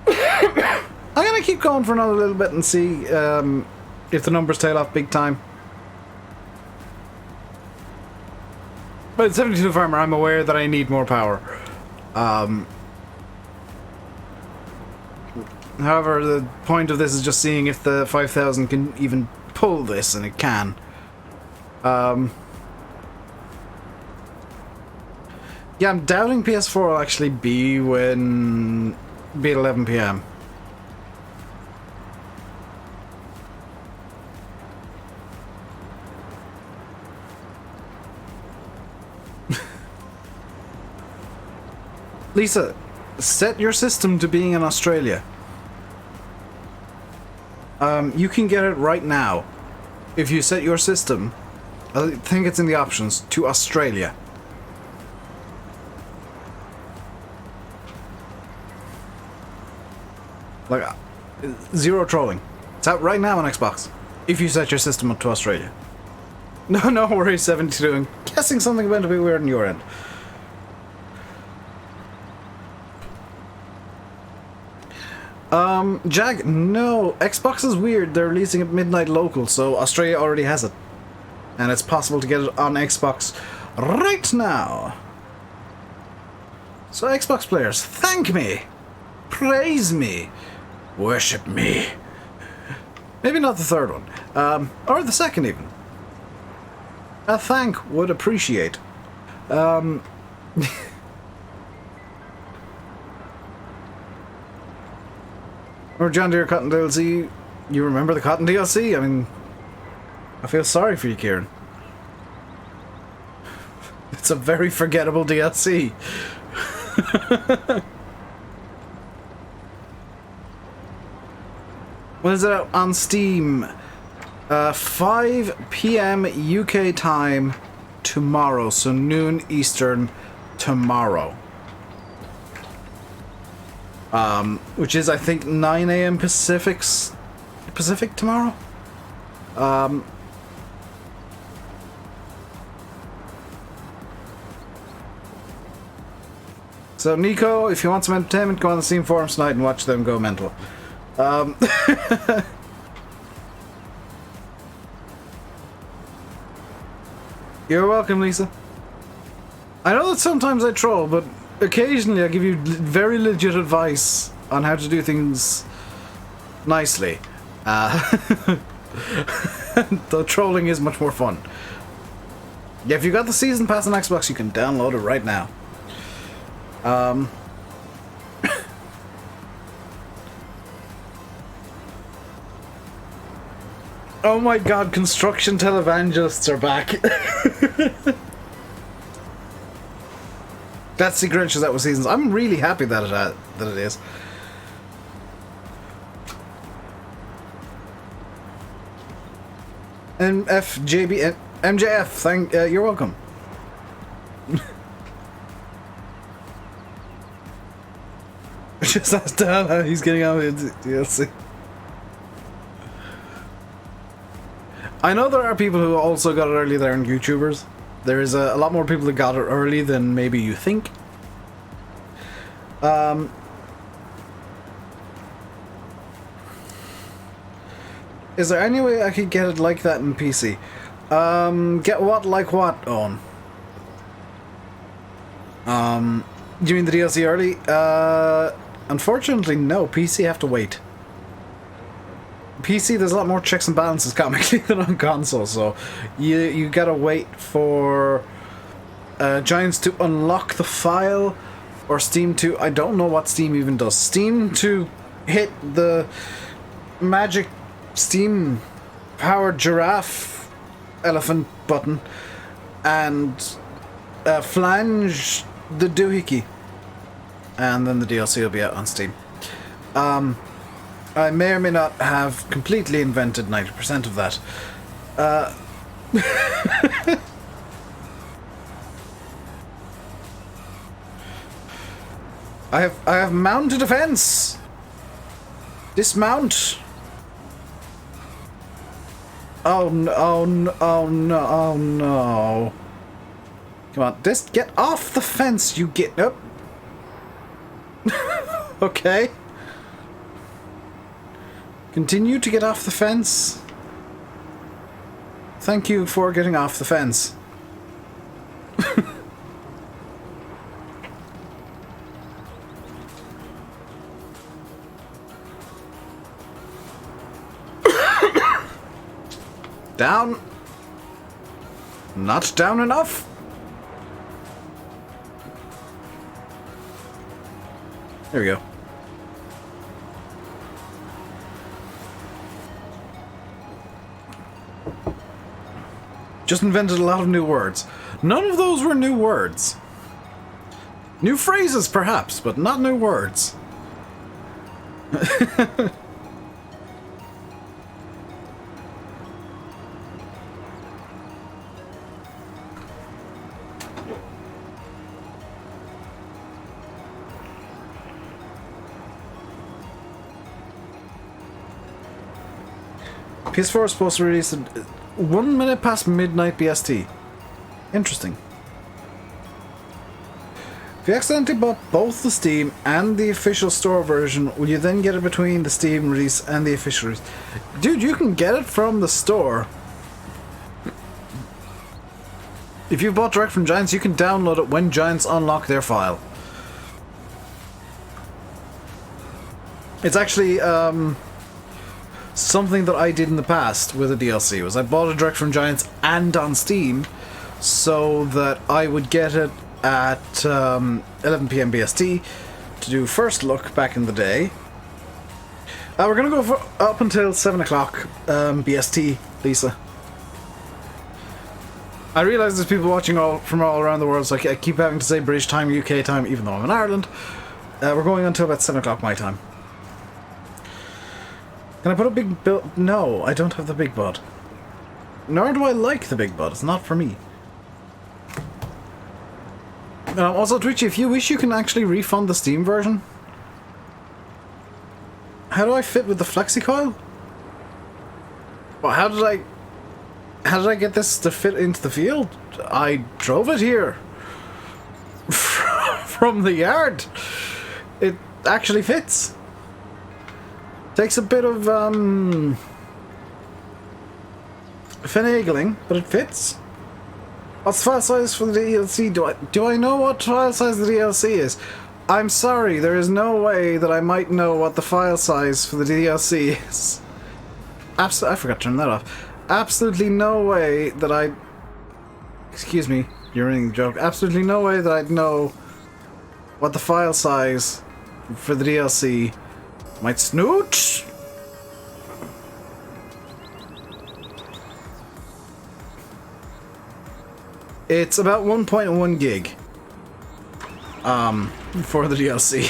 I'm gonna keep going for another little bit and see if the numbers tail off big time. But at 72 farmer, I'm aware that I need more power. However, the point of this is just seeing if the 5000 can even pull this, and it can. Yeah, I'm doubting PS4 will actually be at 11 PM. Lisa, set your system to being in Australia. You can get it right now. If you set your system, I think it's in the options, to Australia. Like, zero trolling. It's out right now on Xbox. If you set your system up to Australia. No worries, 72. I'm guessing something went a bit weird on your end. Jag, no. Xbox is weird. They're releasing it midnight local, so Australia already has it. And it's possible to get it on Xbox right now. So Xbox players, thank me. Praise me. Worship me. Maybe not the third one. Or the second even. A thank would appreciate. Or John Deere Cotton DLC. You remember the Cotton DLC? I mean, I feel sorry for you, Kieran. It's a very forgettable DLC. When is it out on Steam? 5 PM UK time tomorrow, so noon Eastern tomorrow. Which is, I think, 9 AM Pacific tomorrow? So, Nico, if you want some entertainment, go on the Steam forums tonight and watch them go mental. You're welcome, Lisa. I know that sometimes I troll, but occasionally I give you very legit advice on how to do things nicely. Though trolling is much more fun. Yeah, if you got the season pass on Xbox, you can download it right now. Oh my god, construction televangelists are back. That Secret Inches out with seasons. I'm really happy that it is. MFJB MJF, you're welcome. Just ask Dan how he's getting on with DLC. I know there are people who also got it early there in YouTubers. There is a lot more people that got it early than maybe you think. Is there any way I could get it like that in PC? Get what like what on? Do you mean the DLC early? Unfortunately, no. PC have to wait. PC, there's a lot more checks and balances comically than on console, so you gotta wait for Giants to unlock the file, or Steam to... I don't know what Steam even does. Steam to hit the magic Steam-powered giraffe elephant button, and flange the doohickey, and then the DLC will be out on Steam. I may or may not have completely invented 90% of that. I have mounted a fence. Dismount! Oh no, oh no, oh no, oh no. Come on, just get off the fence, you get up. Okay. Continue to get off the fence. Thank you for getting off the fence. Down. Not down enough. There we go. Just invented a lot of new words. None of those were new words. New phrases, perhaps, but not new words. PS4 is supposed to release at 1 minute past midnight BST. Interesting. If you accidentally bought both the Steam and the official store version, will you then get it between the Steam release and the official release? Dude, you can get it from the store. If you bought direct from Giants, you can download it when Giants unlock their file. It's actually, something that I did in the past with a DLC was I bought it direct from Giants and on Steam so that I would get it at 11 PM BST to do first look back in the day. We're going to go for up until 7 o'clock BST, Lisa. I realise there's people watching from all around the world, so I keep having to say British time, UK time, even though I'm in Ireland. We're going until about 7 o'clock my time. Can I put a big build? No, I don't have the big bud. Nor do I like the big bud. It's not for me. Also, Twitchy, if you wish, you can actually refund the Steam version. How do I fit with the FlexiCoil? Well, how did I get this to fit into the field? I drove it here from the yard. It actually fits. Takes a bit of finagling, but it fits. What's the file size for the DLC? Do I know what file size the DLC is? I'm sorry, there is no way that I might know what the file size for the DLC is. I forgot to turn that off. Absolutely no way that I... Excuse me, you're ruining the joke. Absolutely no way that I'd know what the file size for the DLC might snoot. It's about 1.1 gig. For the DLC.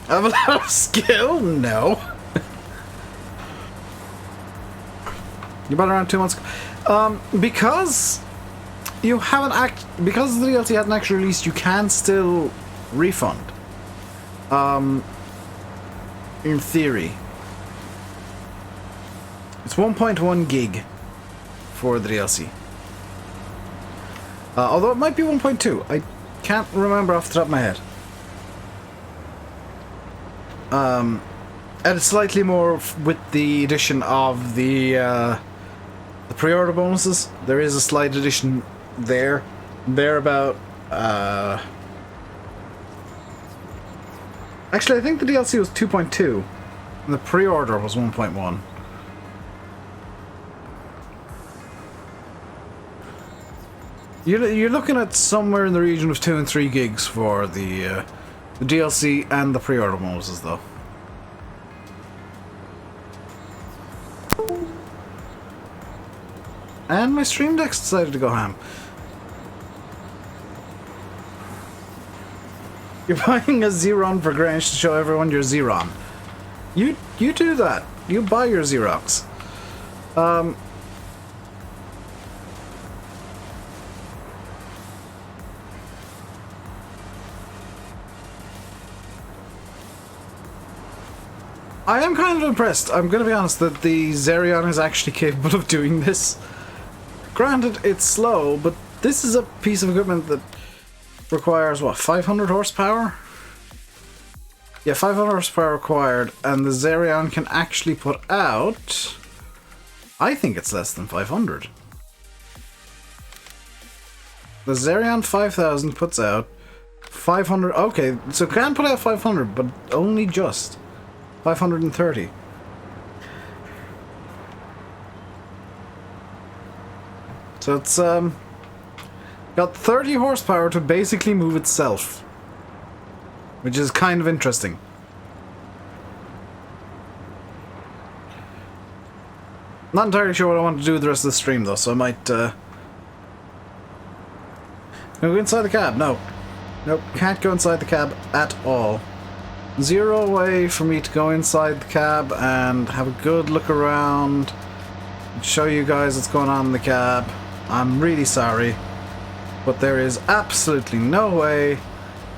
I have a lot of skill? No. You bought it around 2 months ago. Because you haven't because the DLC hasn't actually released, you can still refund. In theory. It's 1.1 gig for the DLC. Although it might be 1.2. I can't remember off the top of my head. And it's slightly more with the addition of the pre-order bonuses. There is a slight addition there. They're about... Actually, I think the DLC was 2.2, and the pre-order was 1.1. You're looking at somewhere in the region of 2 and 3 gigs for the DLC and the pre-order bonuses, though. And my Stream Deck's decided to go ham. You're buying a Xeron for Grange to show everyone your Xeron. You do that. You buy your Xerox. I am kind of impressed, I'm going to be honest, that the Zerion is actually capable of doing this. Granted, it's slow, but this is a piece of equipment that requires, what, 500 horsepower? Yeah, 500 horsepower required, and the Zerion can actually put out... I think it's less than 500. The Zerion 5000 puts out 500... Okay, so it can put out 500, but only just. 530. So it's got 30 horsepower to basically move itself, which is kind of interesting. Not entirely sure what I want to do with the rest of the stream though, so I might go inside the cab. No. Nope, can't go inside the cab at all. Zero way for me to go inside the cab and have a good look around and show you guys what's going on in the cab. I'm really sorry, but there is absolutely no way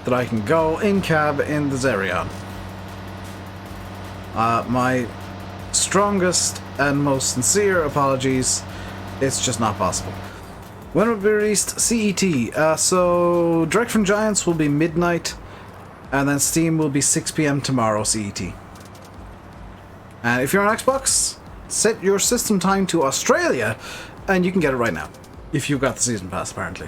that I can go in cab in the Zerion. My strongest and most sincere apologies. It's just not possible. When will it be released? CET. So direct from Giants will be midnight. And then Steam will be 6 PM tomorrow, CET. And if you're on Xbox, set your system time to Australia, and you can get it right now. If you've got the Season Pass, apparently.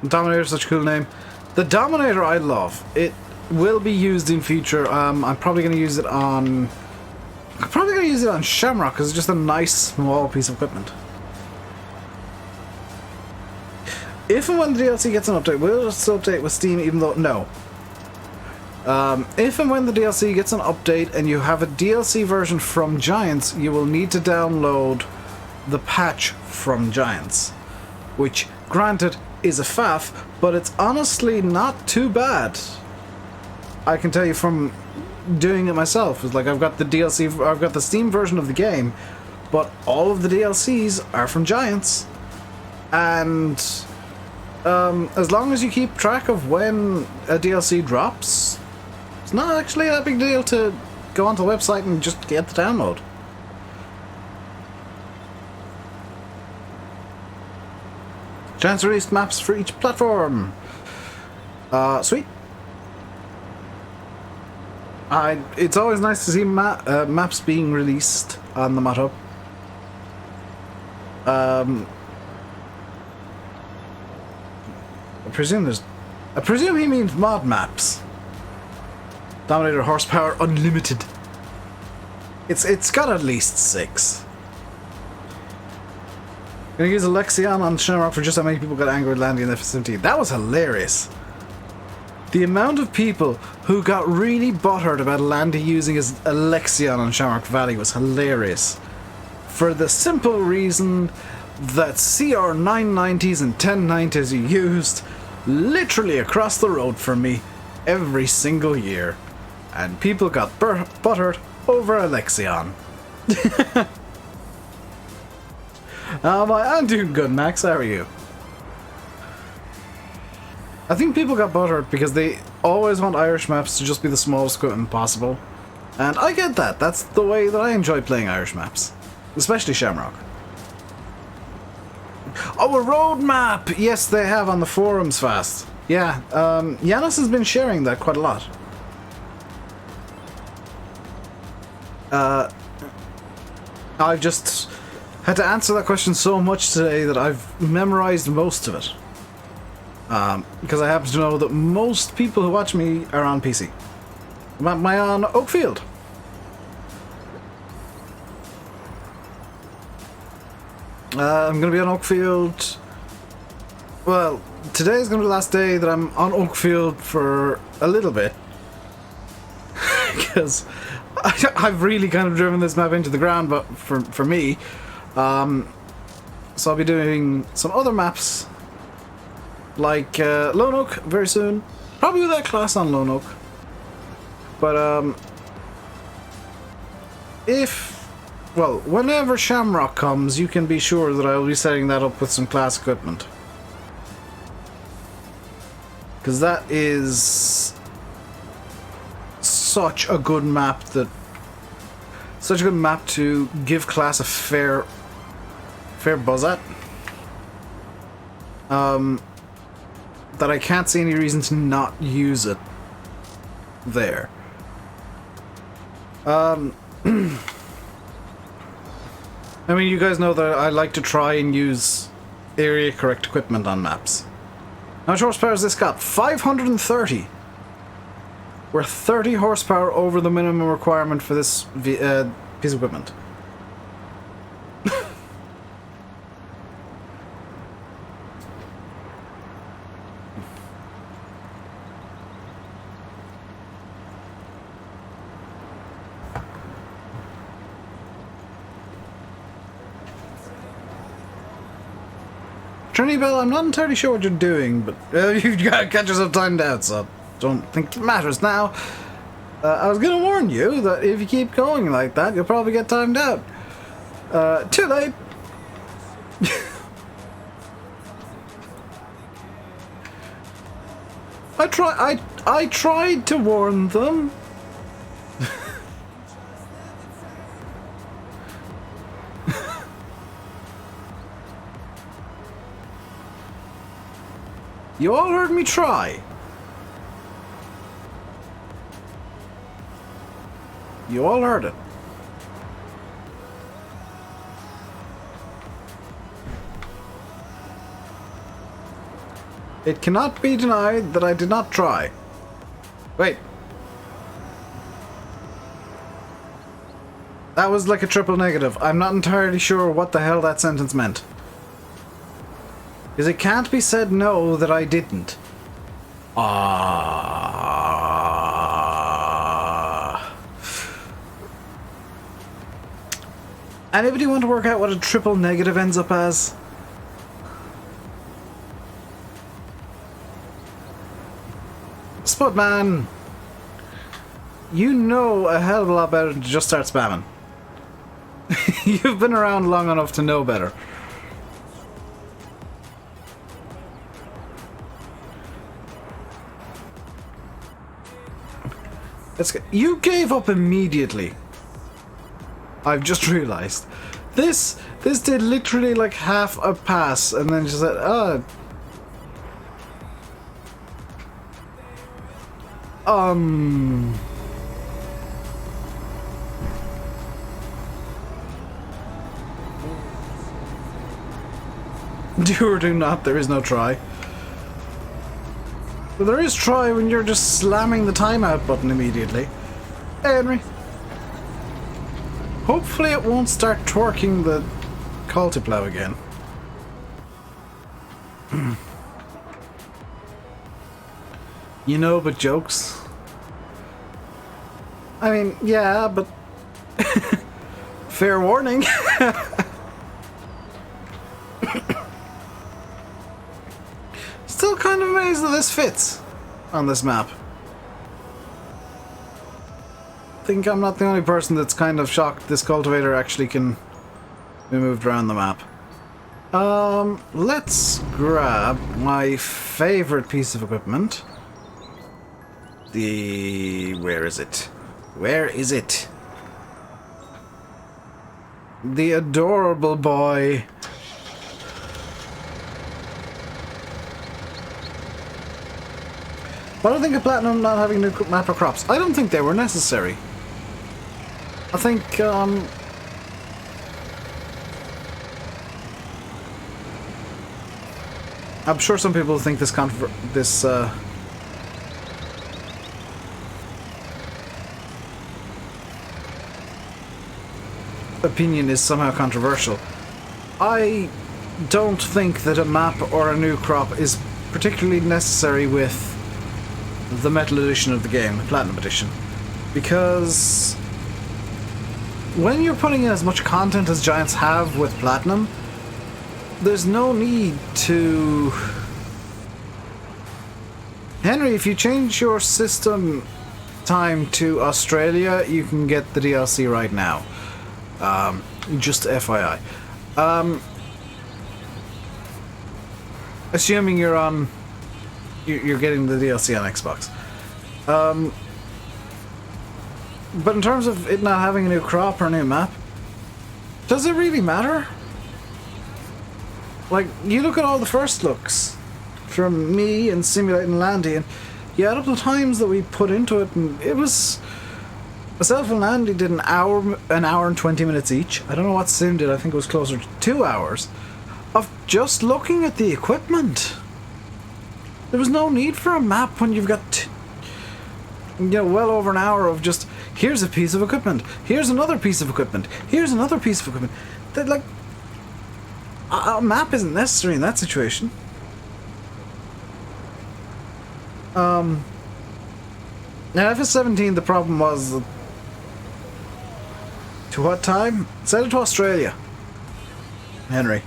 Dominator is such a cool name. The Dominator I love. It will be used in future. I'm probably going to use it on... I'm probably going to use it on Shamrock, because it's just a nice, small piece of equipment. If and when the DLC gets an update, will it still update with Steam even though... No. If and when the DLC gets an update and you have a DLC version from Giants, you will need to download the patch from Giants. Which, granted, is a faff, but it's honestly not too bad. I can tell you from doing it myself. It's like I've got the DLC, I've got the Steam version of the game, but all of the DLCs are from Giants. And... as long as you keep track of when a DLC drops, it's not actually that big deal to go onto the website and just get the download. Giants released maps for each platform. Sweet. It's always nice to see maps being released on the Mod Hub. I presume he means mod maps. Dominator horsepower unlimited. It's got at least 6. Gonna use a Lexion on Shamrock for just how many people got angry with landing in F-17. That was hilarious. The amount of people who got really butthurt about Landy using his Lexion on Shamrock Valley was hilarious. For the simple reason that CR990s and 1090s are used literally across the road from me every single year. And people got buttered over a Lexion. I'm doing good, Max. How are you? I think people got buttered because they always want Irish maps to just be the smallest equipment possible. And I get that. That's the way that I enjoy playing Irish maps. Especially Shamrock. Oh, a road map! Yes, they have on the forums fast. Yeah, Yanis has been sharing that quite a lot. I've just had to answer that question so much today that I've memorized most of it. Because I happen to know that most people who watch me are on PC. Am I on Oakfield? I'm going to be on Oakfield... Well, today is going to be the last day that I'm on Oakfield for a little bit. Because I've really kind of driven this map into the ground, but for me. So I'll be doing some other maps, like Lone Oak very soon. Probably with that class on Lone Oak. But, well, whenever Shamrock comes, you can be sure that I will be setting that up with some class equipment. Because that is such a good map to give class a fair buzz at. That I can't see any reason to not use it there. I mean, you guys know that I like to try and use area correct equipment on maps. How much horsepower has this got? 530! We're 30 horsepower over the minimum requirement for this piece of equipment. Trinity Bell, I'm not entirely sure what you're doing, but you've got to catch yourself timed out, so don't think it matters now. I was going to warn you that if you keep going like that, you'll probably get timed out. Too late. I tried to warn them. You all heard me try. You all heard it. It cannot be denied that I did not try. Wait. That was like a triple negative. I'm not entirely sure what the hell that sentence meant. Because it can't be said no that I didn't. Anybody want to work out what a triple negative ends up as? Spudman, you know a hell of a lot better than to just start spamming. You've been around long enough to know better. You gave up immediately. I've just realized. This did literally like half a pass and then just said, Do or do not, there is no try. But there is try when you're just slamming the timeout button immediately. Hey, Henry. Hopefully it won't start twerking the call to plow again. You know, but jokes. I mean, yeah, but... fair warning. Still kind of amazed that this fits on this map. I think I'm not the only person that's kind of shocked this cultivator actually can be moved around the map. Let's grab my favorite piece of equipment. Where is it? Where is it? The adorable boy. Why do I think of Platinum not having a new map for crops? I don't think they were necessary. I think, I'm sure some people think this opinion is somehow controversial. I don't think that a map or a new crop is particularly necessary with the Metal Edition of the game, the Platinum Edition, because when you're putting in as much content as Giants have with Platinum, there's no need to... Henry, if you change your system time to Australia, you can get the DLC right now. Just FYI. Assuming you're on... You're getting the DLC on Xbox. But in terms of it not having a new crop or a new map, does it really matter? Like, you look at all the first looks from me and Simulating Landy, and you add up the times that we put into it, and it was... Myself and Landy did an hour and 20 minutes each. I don't know what Sim did, I think it was closer to 2 hours, of just looking at the equipment. There was no need for a map when you've got, well over an hour of just, here's a piece of equipment, here's another piece of equipment, here's another piece of equipment. That, like, a map isn't necessary in that situation. Now, FS17, the problem was... To what time? Send it to Australia. Henry.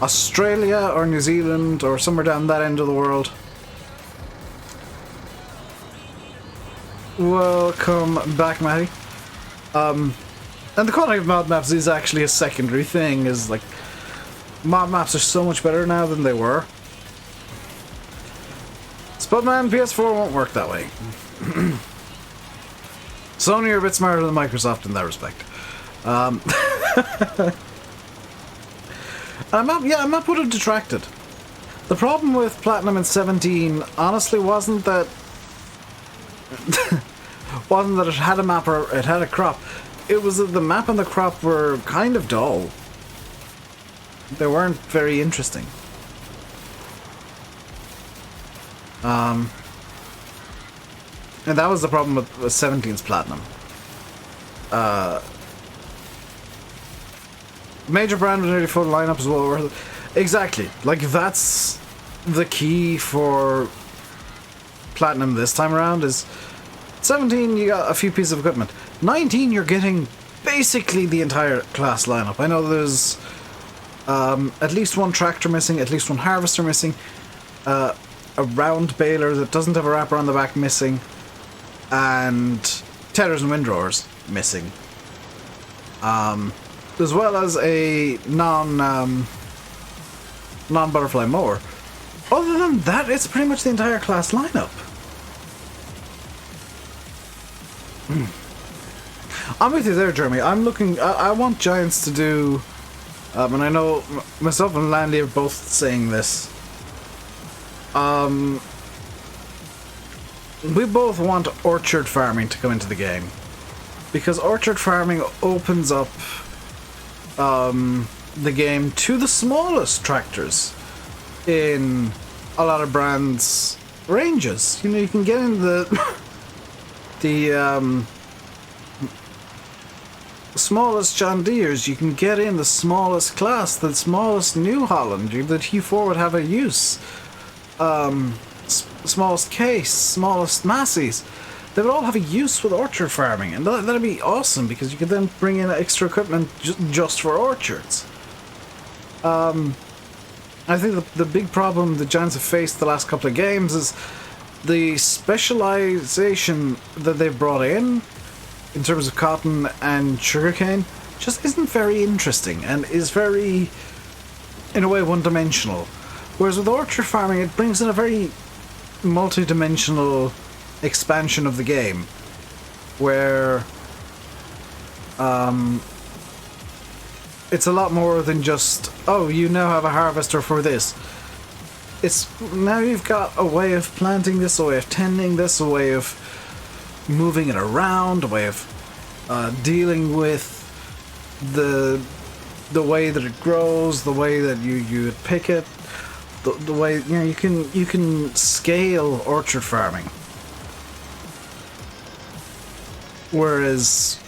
Australia or New Zealand or somewhere down that end of the world. Welcome back, Matty. And the quality of mod maps is actually a secondary thing, is like... Mod maps are so much better now than they were. Spudman, PS4 won't work that way. Sony are a bit smarter than Microsoft in that respect. A map would have detracted. The problem with Platinum in 17 honestly wasn't that it had a map or it had a crop. It was that the map and the crop were kind of dull. They weren't very interesting. And that was the problem with 17's Platinum. Major brand with nearly full lineup as well. Exactly. Like, that's the key for Platinum this time around is 17 you got a few pieces of equipment. 19 you're getting basically the entire class lineup. I know there's at least one tractor missing, at least one harvester missing, a round baler that doesn't have a wrapper on the back missing, and tethers and windrowers missing. As well as a non-butterfly mower. Other than that, it's pretty much the entire class lineup. I'm with you there, Jeremy. I'm looking... I want Giants to do... and I know myself and Landy are both saying this. We both want orchard farming to come into the game. Because orchard farming opens up the game to the smallest tractors in a lot of brands' ranges. You know, you can get in the smallest John Deere's, you can get in the smallest class, the smallest New Holland, the T4 would have a use. Smallest case, smallest Massey's. They would all have a use with orchard farming, and that'd be awesome because you could then bring in extra equipment just for orchards. I think the big problem the Giants have faced the last couple of games is the specialization that they've brought in terms of cotton and sugarcane just isn't very interesting and is very, in a way, one-dimensional. Whereas with orchard farming, it brings in a very multi-dimensional expansion of the game, where it's a lot more than just, oh, you now have a harvester for this. It's now you've got a way of planting this, a way of tending this, a way of moving it around, a way of dealing with the way that it grows, the way that you pick it, the way, you know, you can scale orchard farming. Whereas,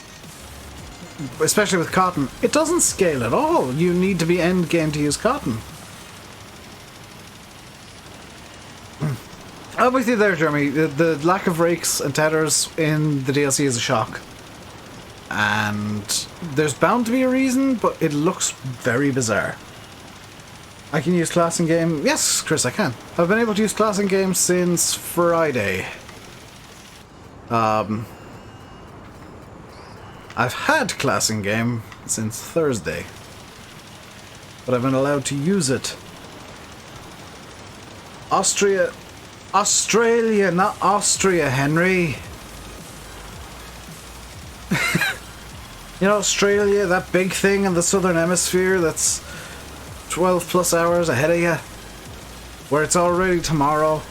especially with cotton, it doesn't scale at all. You need to be end game to use cotton. I'm with you there, Jeremy. The lack of rakes and tethers in the DLC is a shock. And there's bound to be a reason, but it looks very bizarre. I can use class in game. Yes, Chris, I can. I've been able to use class in game since Friday. I've had class in game since Thursday, but I've been allowed to use it. Australia, not Austria, Henry. You know, Australia, that big thing in the southern hemisphere that's 12 plus hours ahead of you, where it's already tomorrow.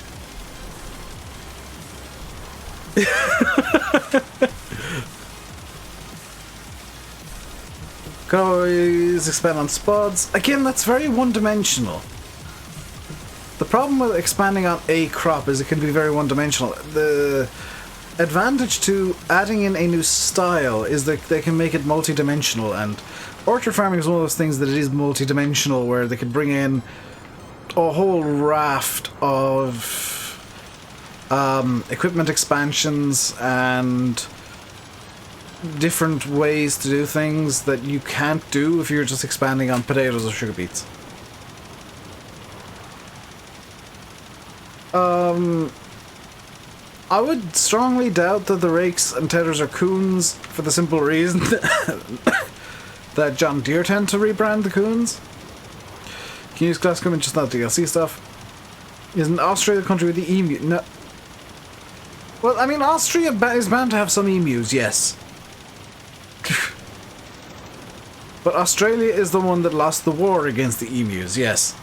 Guys, expand on spuds. Again, that's very one-dimensional. The problem with expanding on a crop is it can be very one-dimensional. The advantage to adding in a new style is that they can make it multi-dimensional, and orchard farming is one of those things that it is multi-dimensional, where they can bring in a whole raft of equipment expansions and different ways to do things that you can't do if you're just expanding on potatoes or sugar beets. I would strongly doubt that the rakes and tethers are coons for the simple reason that John Deere tend to rebrand the coons. Can you use class equipment, just not DLC stuff? Isn't Austria the country with the emu? No. Well, I mean, Austria is bound to have some emus, yes. But Australia is the one that lost the war against the emus, yes.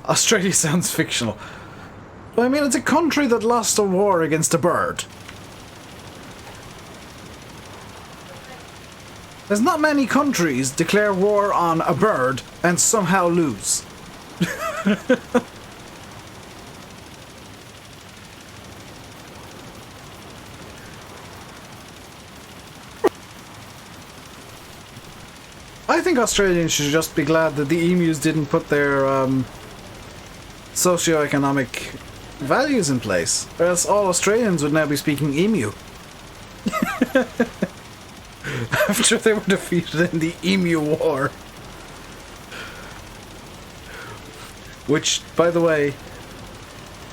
Australia sounds fictional. But I mean, it's a country that lost a war against a bird. There's not many countries declare war on a bird and somehow lose. I think Australians should just be glad that the emus didn't put their socio-economic values in place, or else all Australians would now be speaking emu. After they were defeated in the Emu War. Which, by the way,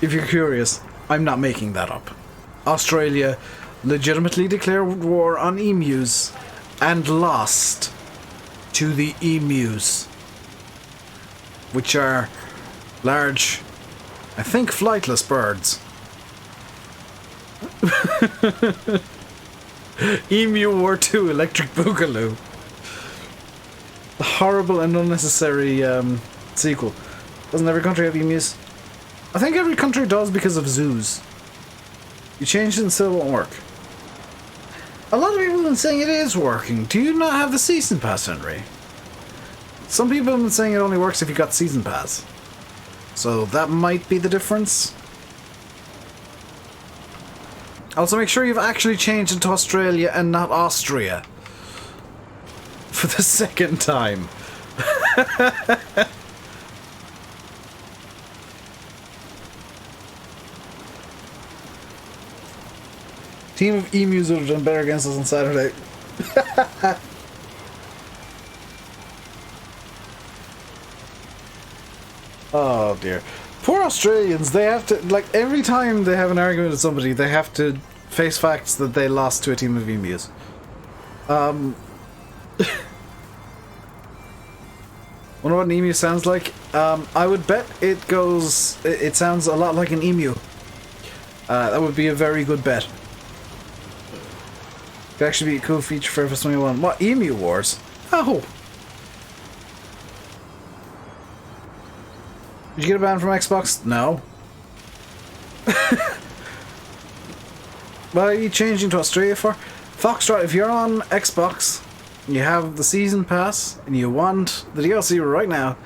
if you're curious, I'm not making that up. Australia legitimately declared war on emus and lost to the emus, which are large, I think, flightless birds. Emu War 2 Electric Boogaloo. The horrible and unnecessary sequel. Doesn't every country have emus? I think every country does because of zoos. You change it and still won't work. A lot of people have been saying it is working. Do you not have the season pass, Henry? Some people have been saying it only works if you got season pass. So that might be the difference. Also, make sure you've actually changed it to Australia and not Austria. For the second time. Team of emus would have done better against us on Saturday. Oh dear. Poor Australians, they have to, like, every time they have an argument with somebody, they have to face facts that they lost to a team of emus. Wonder what an emu sounds like? I would bet it sounds a lot like an emu. That would be a very good bet. Could actually be a cool feature for FS21. What? Emu Wars? Oh! Did you get a ban from Xbox? No. What are you changing to Australia for? Foxtrot, if you're on Xbox, and you have the season pass, and you want the DLC right now,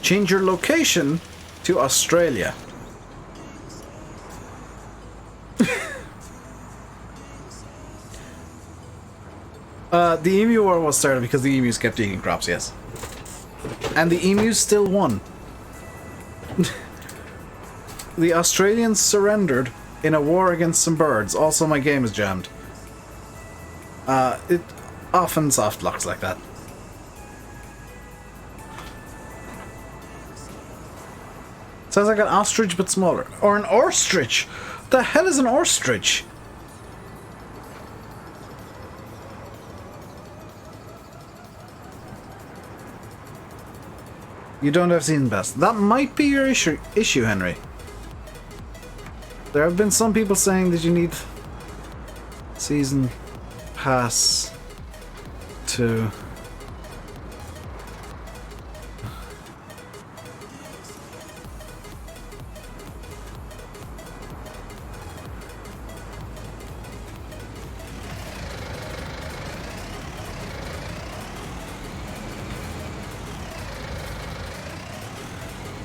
change your location to Australia. The Emu War was started because the emus kept eating crops, yes. And the emus still won. The Australians surrendered in a war against some birds. Also, my game is jammed. It often soft locks like that. Sounds like an ostrich but smaller. Or an ostrich! What the hell is an ostrich? You don't have season pass. That might be your issue, Henry. There have been some people saying that you need season pass to...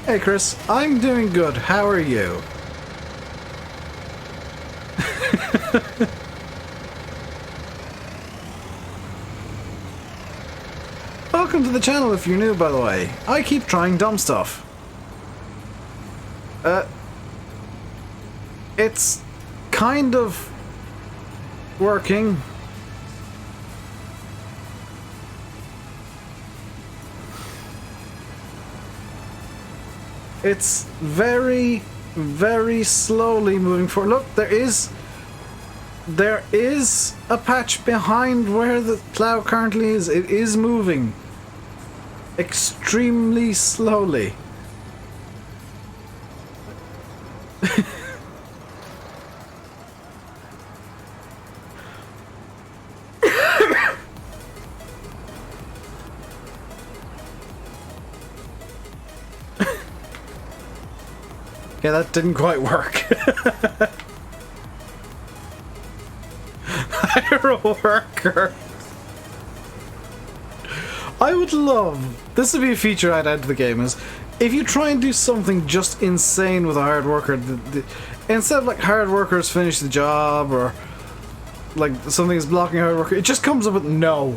Hey Chris, I'm doing good. How are you? Welcome to the channel if you're new, by the way. I keep trying dumb stuff. It's kind of working. It's very, very slowly moving forward. Look, there is a patch behind where the plow currently is. It is moving extremely slowly. Yeah, that didn't quite work. Hire a worker. I would love... This would be a feature I'd add to the game, is if you try and do something just insane with a hired worker, instead of like hired workers finish the job, or like something is blocking a hired worker, it just comes up with no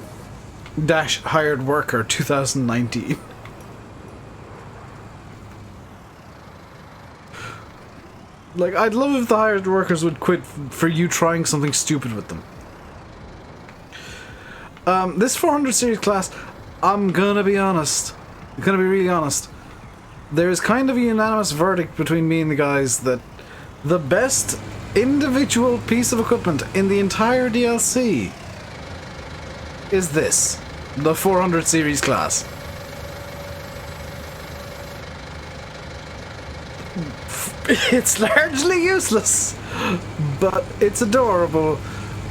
dash hired worker 2019. Like, I'd love if the hired workers would quit for you trying something stupid with them. This 400 series class, I'm gonna be honest. I'm gonna be really honest. There's kind of a unanimous verdict between me and the guys that the best individual piece of equipment in the entire DLC is this. The 400 series class. It's largely useless, but it's adorable,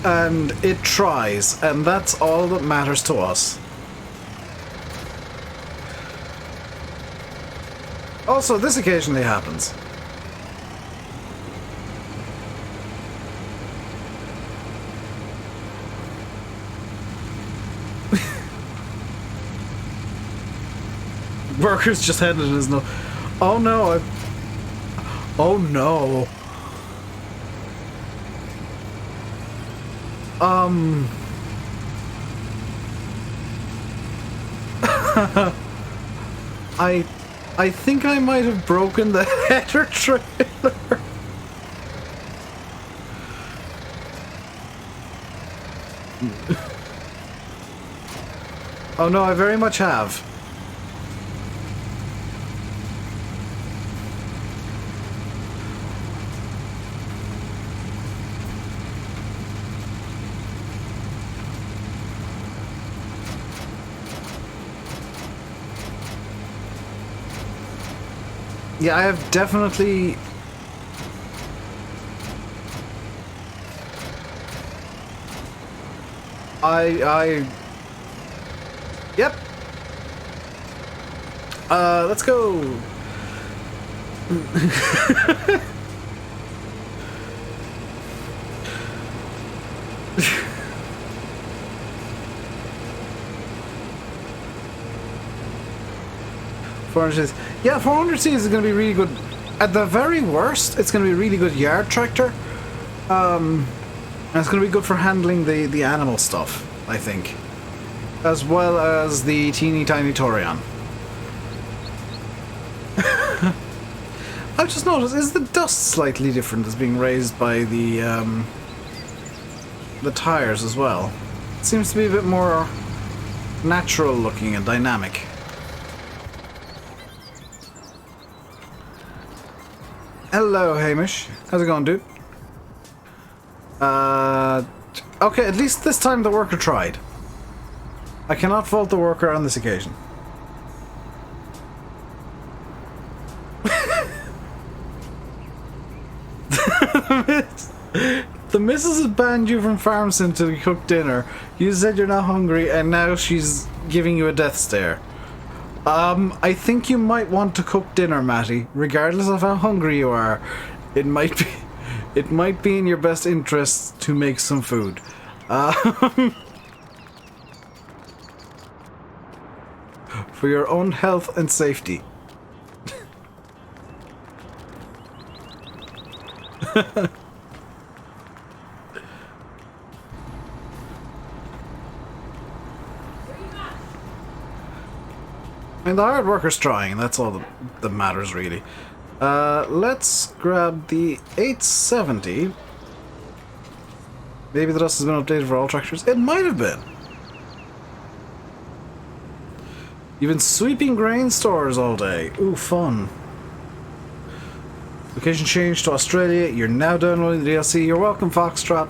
and it tries, and that's all that matters to us. Also, this occasionally happens. Workers just headed in his nose. Oh no, oh no. I think I might have broken the header trailer. Oh no, I very much have. Yeah, I have definitely... Yep. Let's go. Yeah, 400C is going to be really good. At the very worst, it's going to be a really good yard tractor. And it's going to be good for handling the animal stuff, I think. As well as the teeny tiny Torion. I've just noticed, is the dust slightly different as being raised by the tires as well? It seems to be a bit more natural looking and dynamic. Hello, Hamish. How's it going, dude? Okay, at least this time the worker tried. I cannot fault the worker on this occasion. The missus has banned you from farm sim to cook dinner. You said you're not hungry, and now she's giving you a death stare. I think you might want to cook dinner, Matty. Regardless of how hungry you are, it might be in your best interest to make some food. For your own health and safety. And the hard worker's trying, that's all that matters, really. Let's grab the 870. Maybe the dust has been updated for all tractors. It might have been. You've been sweeping grain stores all day. Ooh, fun. Location changed to Australia. You're now downloading the DLC. You're welcome, Foxtrot.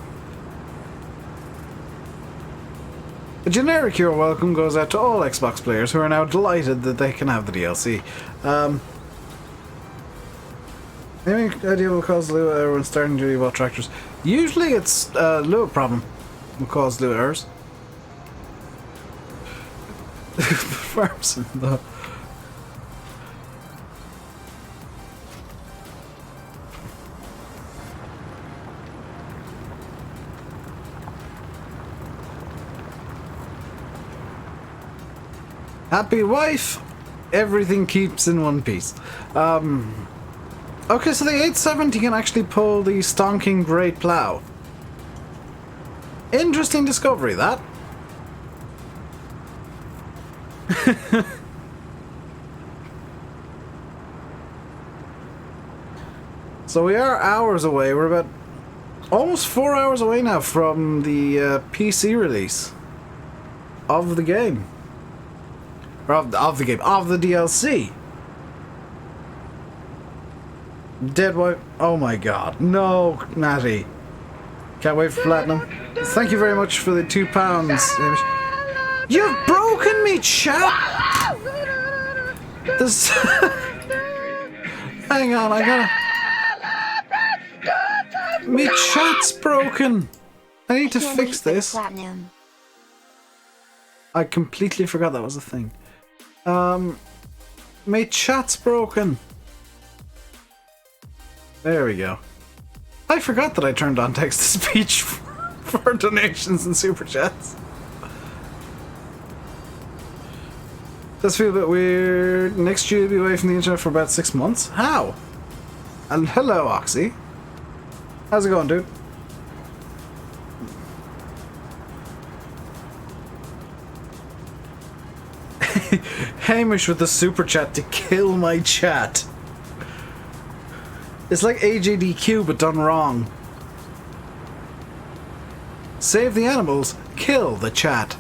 A generic "you're welcome" goes out to all Xbox players who are now delighted that they can have the DLC. Any idea what caused Lua error when starting to do tractors? Usually it's Lua problem will cause Lua errors. Farms though. Happy wife, everything keeps in one piece. Okay, so the 870 can actually pull the stonking great plow. Interesting discovery, that. So we are hours away. We're about almost 4 hours away now from the PC release of the game. Or of the game, of the DLC. Dead Wife. Oh my god. No, Matty. Can't wait for Platinum. Thank you very much for the £2. You've broken me, chap! This. Hang on, I gotta. Me chat's broken. I need to fix this. I completely forgot that was a thing. My chat's broken. There we go. I forgot that I turned on text-to-speech for donations and super chats. Does feel a bit weird. Next year, you'll be away from the internet for about 6 months. How? And hello, Oxy. How's it going, dude? Hamish with the super chat to kill my chat. It's like AJDQ but done wrong. Save the animals, kill the chat.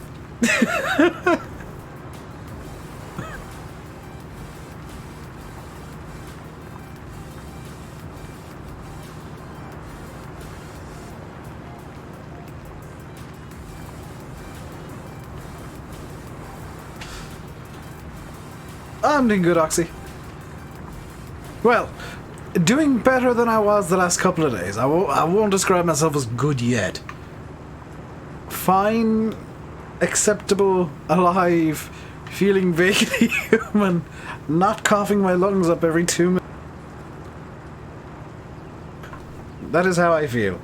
I'm doing good, Oxy. Well, doing better than I was the last couple of days. I won't describe myself as good yet. Fine, acceptable, alive, feeling vaguely human, not coughing my lungs up every 2 minutes. That is how I feel.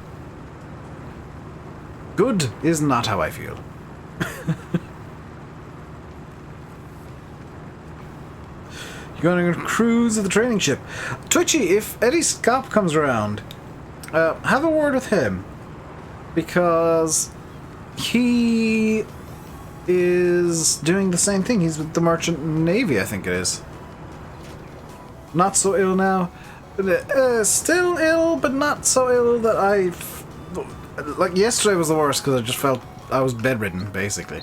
Good is not how I feel. You're going on a cruise of the training ship. Twitchy, if Eddie Scott comes around, have a word with him. Because he is doing the same thing. He's with the Merchant Navy, I think it is. Not so ill now. Still ill, but not so ill that like, yesterday was the worst because I just felt I was bedridden, basically.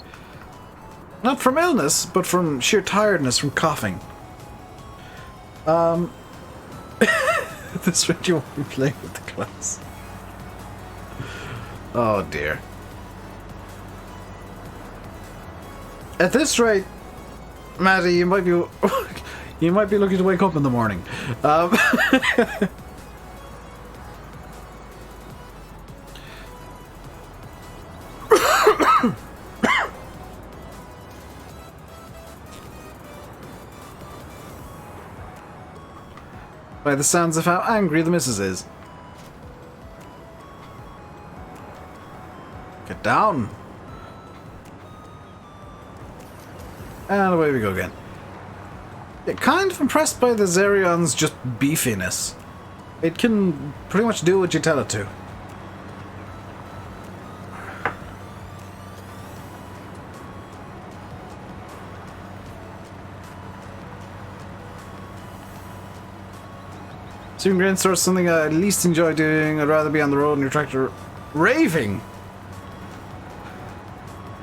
Not from illness, but from sheer tiredness from coughing. At this rate, you won't be playing with the class. Oh dear. At this rate, Matty, you might be looking to wake up in the morning. By the sounds of how angry the missus is. Get down. And away we go again. Yeah, kind of impressed by the Zerion's just beefiness. It can pretty much do what you tell it to. Soon grain starts something I least enjoy doing. I'd rather be on the road in your tractor raving.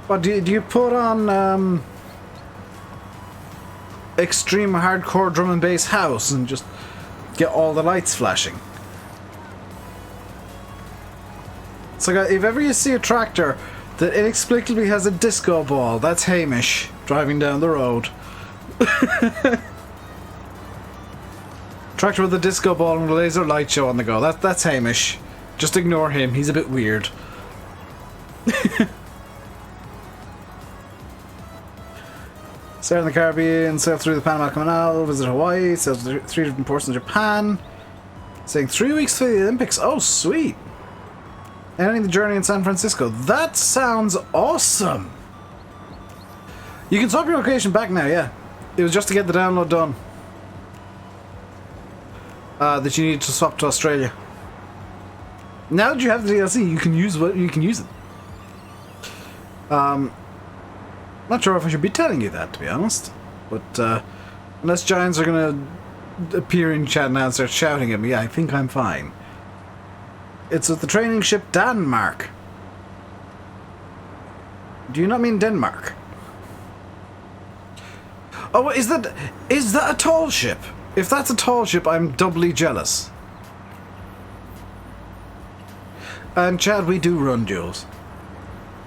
What do you put on extreme hardcore drum and bass house and just get all the lights flashing? It's like if ever you see a tractor that inexplicably has a disco ball, that's Hamish driving down the road. Tractor with a disco ball and a laser light show on the go. That's Hamish. Just ignore him. He's a bit weird. Sail in the Caribbean, sail through the Panama Canal, visit Hawaii, sail to 3 different ports in Japan. Saying 3 weeks for the Olympics. Oh, sweet. Ending the journey in San Francisco. That sounds awesome. You can swap your location back now, yeah. It was just to get the download done. That you need to swap to Australia. Now that you have the DLC, you can use it. Not sure if I should be telling you that, to be honest. But unless giants are gonna appear in chat now and start shouting at me, I think I'm fine. It's with the training ship Danmark. Do you not mean Denmark? Oh, is that a tall ship? If that's a tall ship, I'm doubly jealous. And Chad, we do run duels.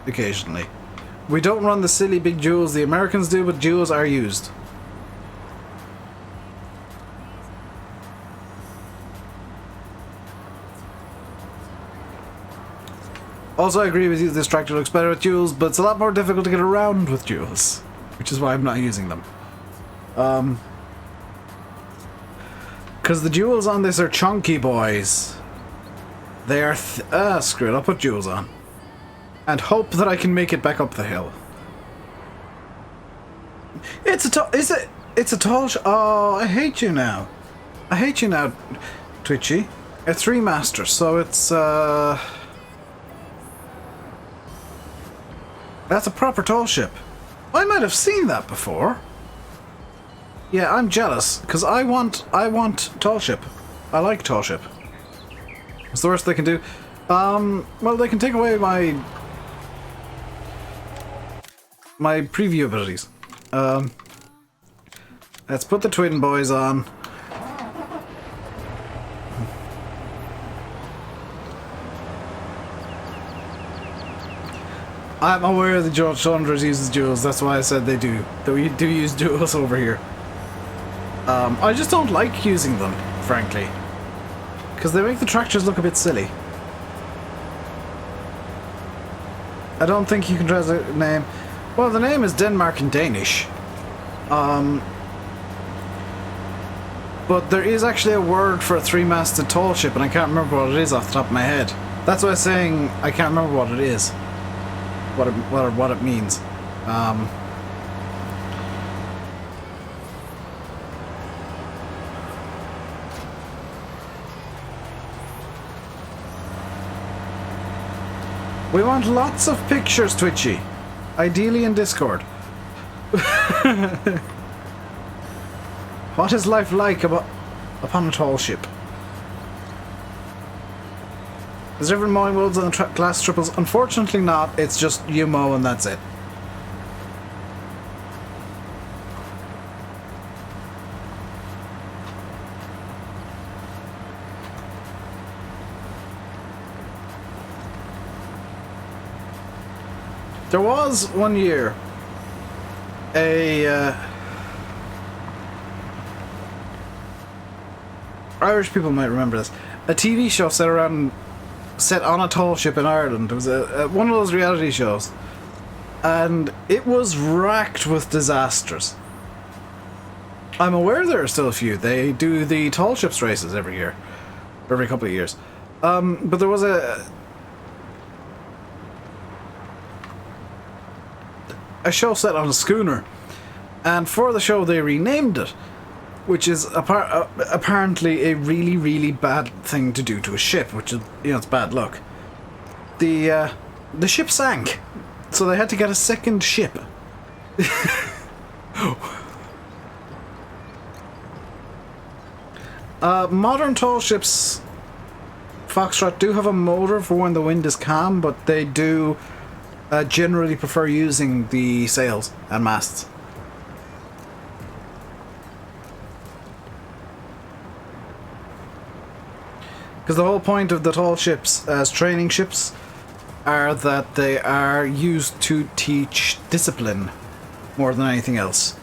Occasionally. We don't run the silly big duels the Americans do, but duels are used. Also, I agree with you, this tractor looks better with duels, but it's a lot more difficult to get around with duels. Which is why I'm not using them. Because the jewels on this are chunky boys. They are screw it, I'll put jewels on. And hope that I can make it back up the hill. It's a tall... It's a tall... Oh, I hate you now. I hate you now, Twitchy. A 3-master, so it's, That's a proper tall ship. I might have seen that before. Yeah, I'm jealous, because I want tall ship. I like tall ship. What's the worst they can do? Well, they can take away my preview abilities. Let's put the twin boys on. I'm aware that George Saunders uses duels, that's why I said they do. That we do use duels over here. I just don't like using them, frankly. Because they make the tractors look a bit silly. I don't think you can translate the name. Well, the name is Denmark in Danish. But there is actually a word for a 3-masted tall ship, and I can't remember what it is off the top of my head. That's why I'm saying I can't remember what it is. What it means. We want lots of pictures, Twitchy. Ideally in Discord. What is life like upon a tall ship? Is there ever mowing modes on the glass triples? Unfortunately not. It's just you mow and that's it. There was one year a Irish people might remember this. A TV show set on a tall ship in Ireland. It was one of those reality shows, and it was racked with disasters. I'm aware there are still a few. They do the tall ships races every year, every couple of years. But there was a show set on a schooner, and for the show they renamed it, which is apparently a really, really bad thing to do to a ship, which is, it's bad luck. The ship sank, so they had to get a second ship. Modern tall ships, Foxtrot, do have a motor for when the wind is calm, but they do generally prefer using the sails and masts. Because the whole point of the tall ships as training ships are that they are used to teach discipline more than anything else.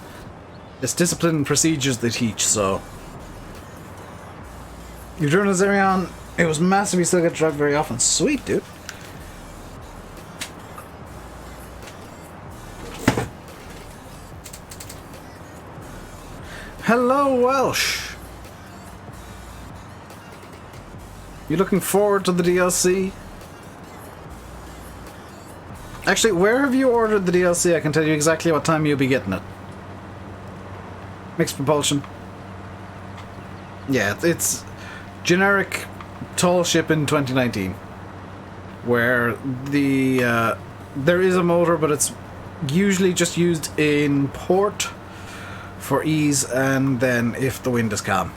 It's discipline and procedures they teach, so... You've driven a Zerion, it was massive, you still get to drive very often. Sweet, dude. Hello, Welsh. You looking forward to the DLC? Actually, where have you ordered the DLC? I can tell you exactly what time you'll be getting it. Mixed propulsion. Yeah, it's generic tall ship in 2019. Where there is a motor, but it's usually just used in port for ease, and then if the wind is calm.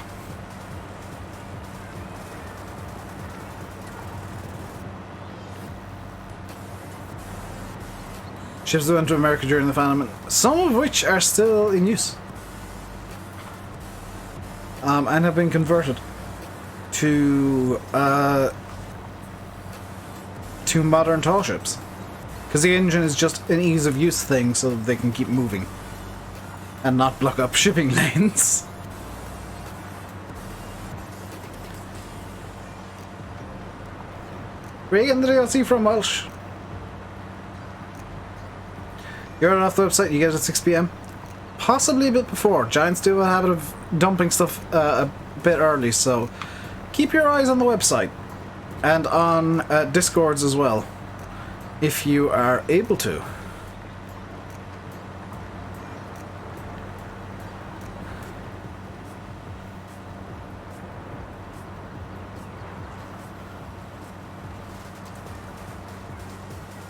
Ships that went to America during the famine, some of which are still in use, and have been converted to modern tall ships, because the engine is just an ease of use thing, so that they can keep moving and not block up shipping lanes. Where are you getting the DLC from, Welsh? You're off the website, you get it at 6 PM. Possibly a bit before. Giants do have a habit of dumping stuff a bit early, so keep your eyes on the website. And on Discords as well, if you are able to.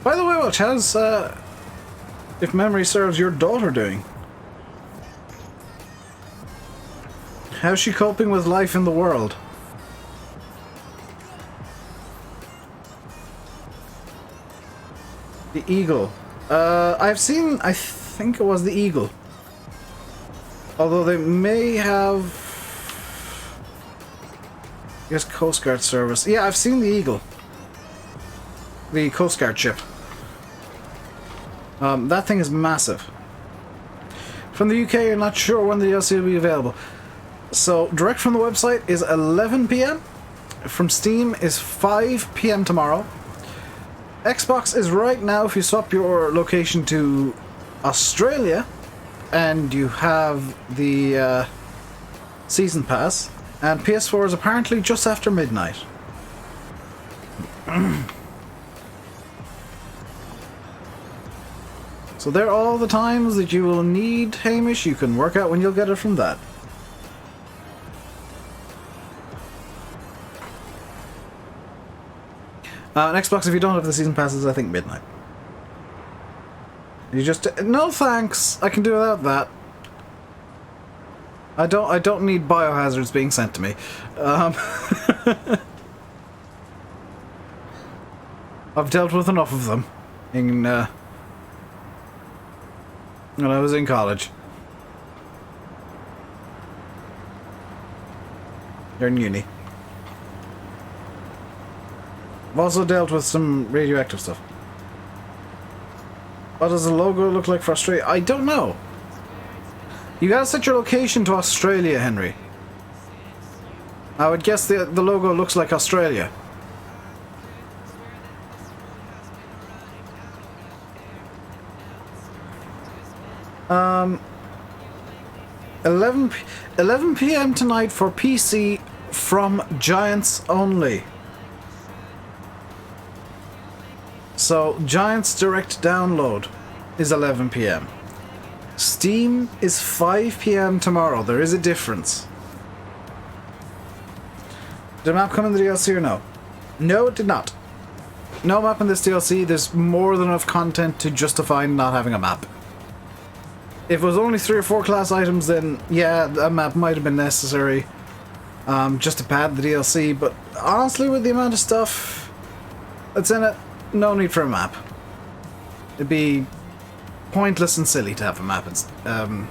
By the way, Welch, how's, if memory serves, your daughter doing? How's she coping with life in the world? The Eagle. I've seen, I think it was the Eagle. Although they may have... I guess Coast Guard service. Yeah, I've seen the Eagle. The Coast Guard ship. That thing is massive. From the UK, you're not sure when the DLC will be available. So, direct from the website is 11 PM. From Steam is 5 PM tomorrow. Xbox is right now, if you swap your location to Australia, and you have the Season Pass, and PS4 is apparently just after midnight. So they're all the times that you will need, Hamish. You can work out when you'll get it from that. On Xbox, if you don't have the season passes, I think midnight. You just... No thanks, I can do without that. I don't need biohazards being sent to me. I've dealt with enough of them in when I was in college. Or in uni. I've also dealt with some radioactive stuff. What does the logo look like for Australia? I don't know. You gotta set your location to Australia, Henry. I would guess the logo looks like Australia. Um, 11 p.m. tonight for PC from Giants only. So, Giants Direct Download is 11 p.m. Steam is 5 p.m. tomorrow. There is a difference. Did the map come in the DLC or no? No, it did not. No map in this DLC. There's more than enough content to justify not having a map. If it was only 3 or 4 class items, then yeah, a map might have been necessary. Just to pad the DLC, but honestly, with the amount of stuff that's in it, no need for a map. It'd be pointless and silly to have a map in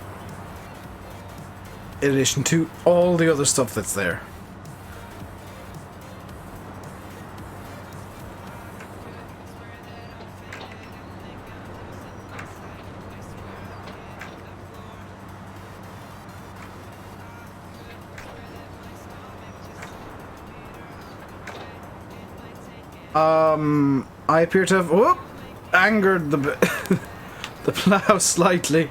addition to all the other stuff that's there. I appear to have angered the the plow slightly.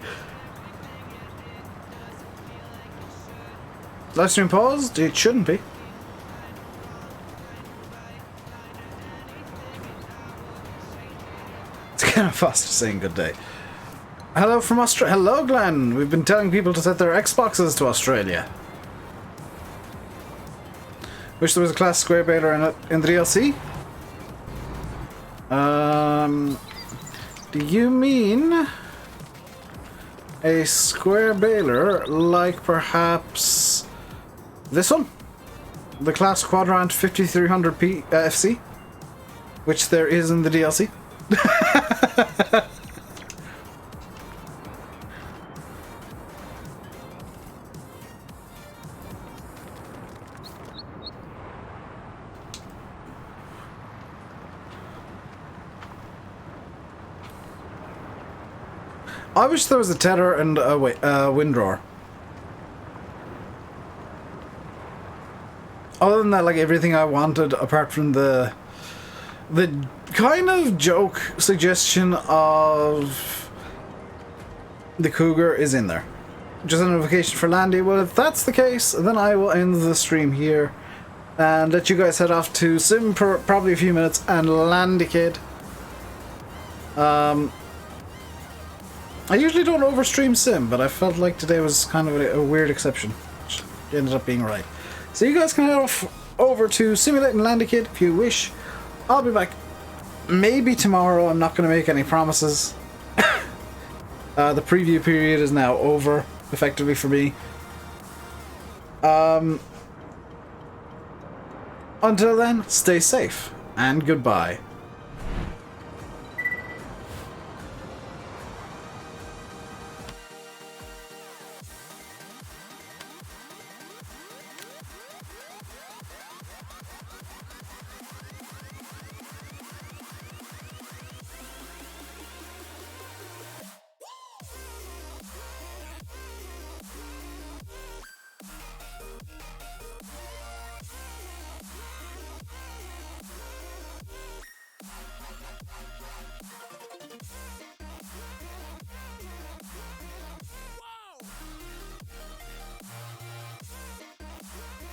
Livestream paused? It shouldn't be. It's kind of faster saying good day. Hello from Australia. Hello, Glenn. We've been telling people to set their Xboxes to Australia. Wish there was a class square baler in the DLC. Do you mean a square baler like perhaps this one? The class quadrant 5300p FC? Which there is in the DLC. I wish there was a tether and a windrower. Other than that, like everything I wanted, apart from the kind of joke suggestion of the cougar is in there. Just a notification for Landy. Well, if that's the case, then I will end the stream here and let you guys head off to Sim for probably a few minutes and Landy Kid. I usually don't overstream Sim, but I felt like today was kind of a weird exception, which ended up being right. So you guys can head off over to Simulate and Landy Kid if you wish. I'll be back maybe tomorrow. I'm not going to make any promises. The preview period is now over, effectively, for me. Until then, stay safe, and goodbye.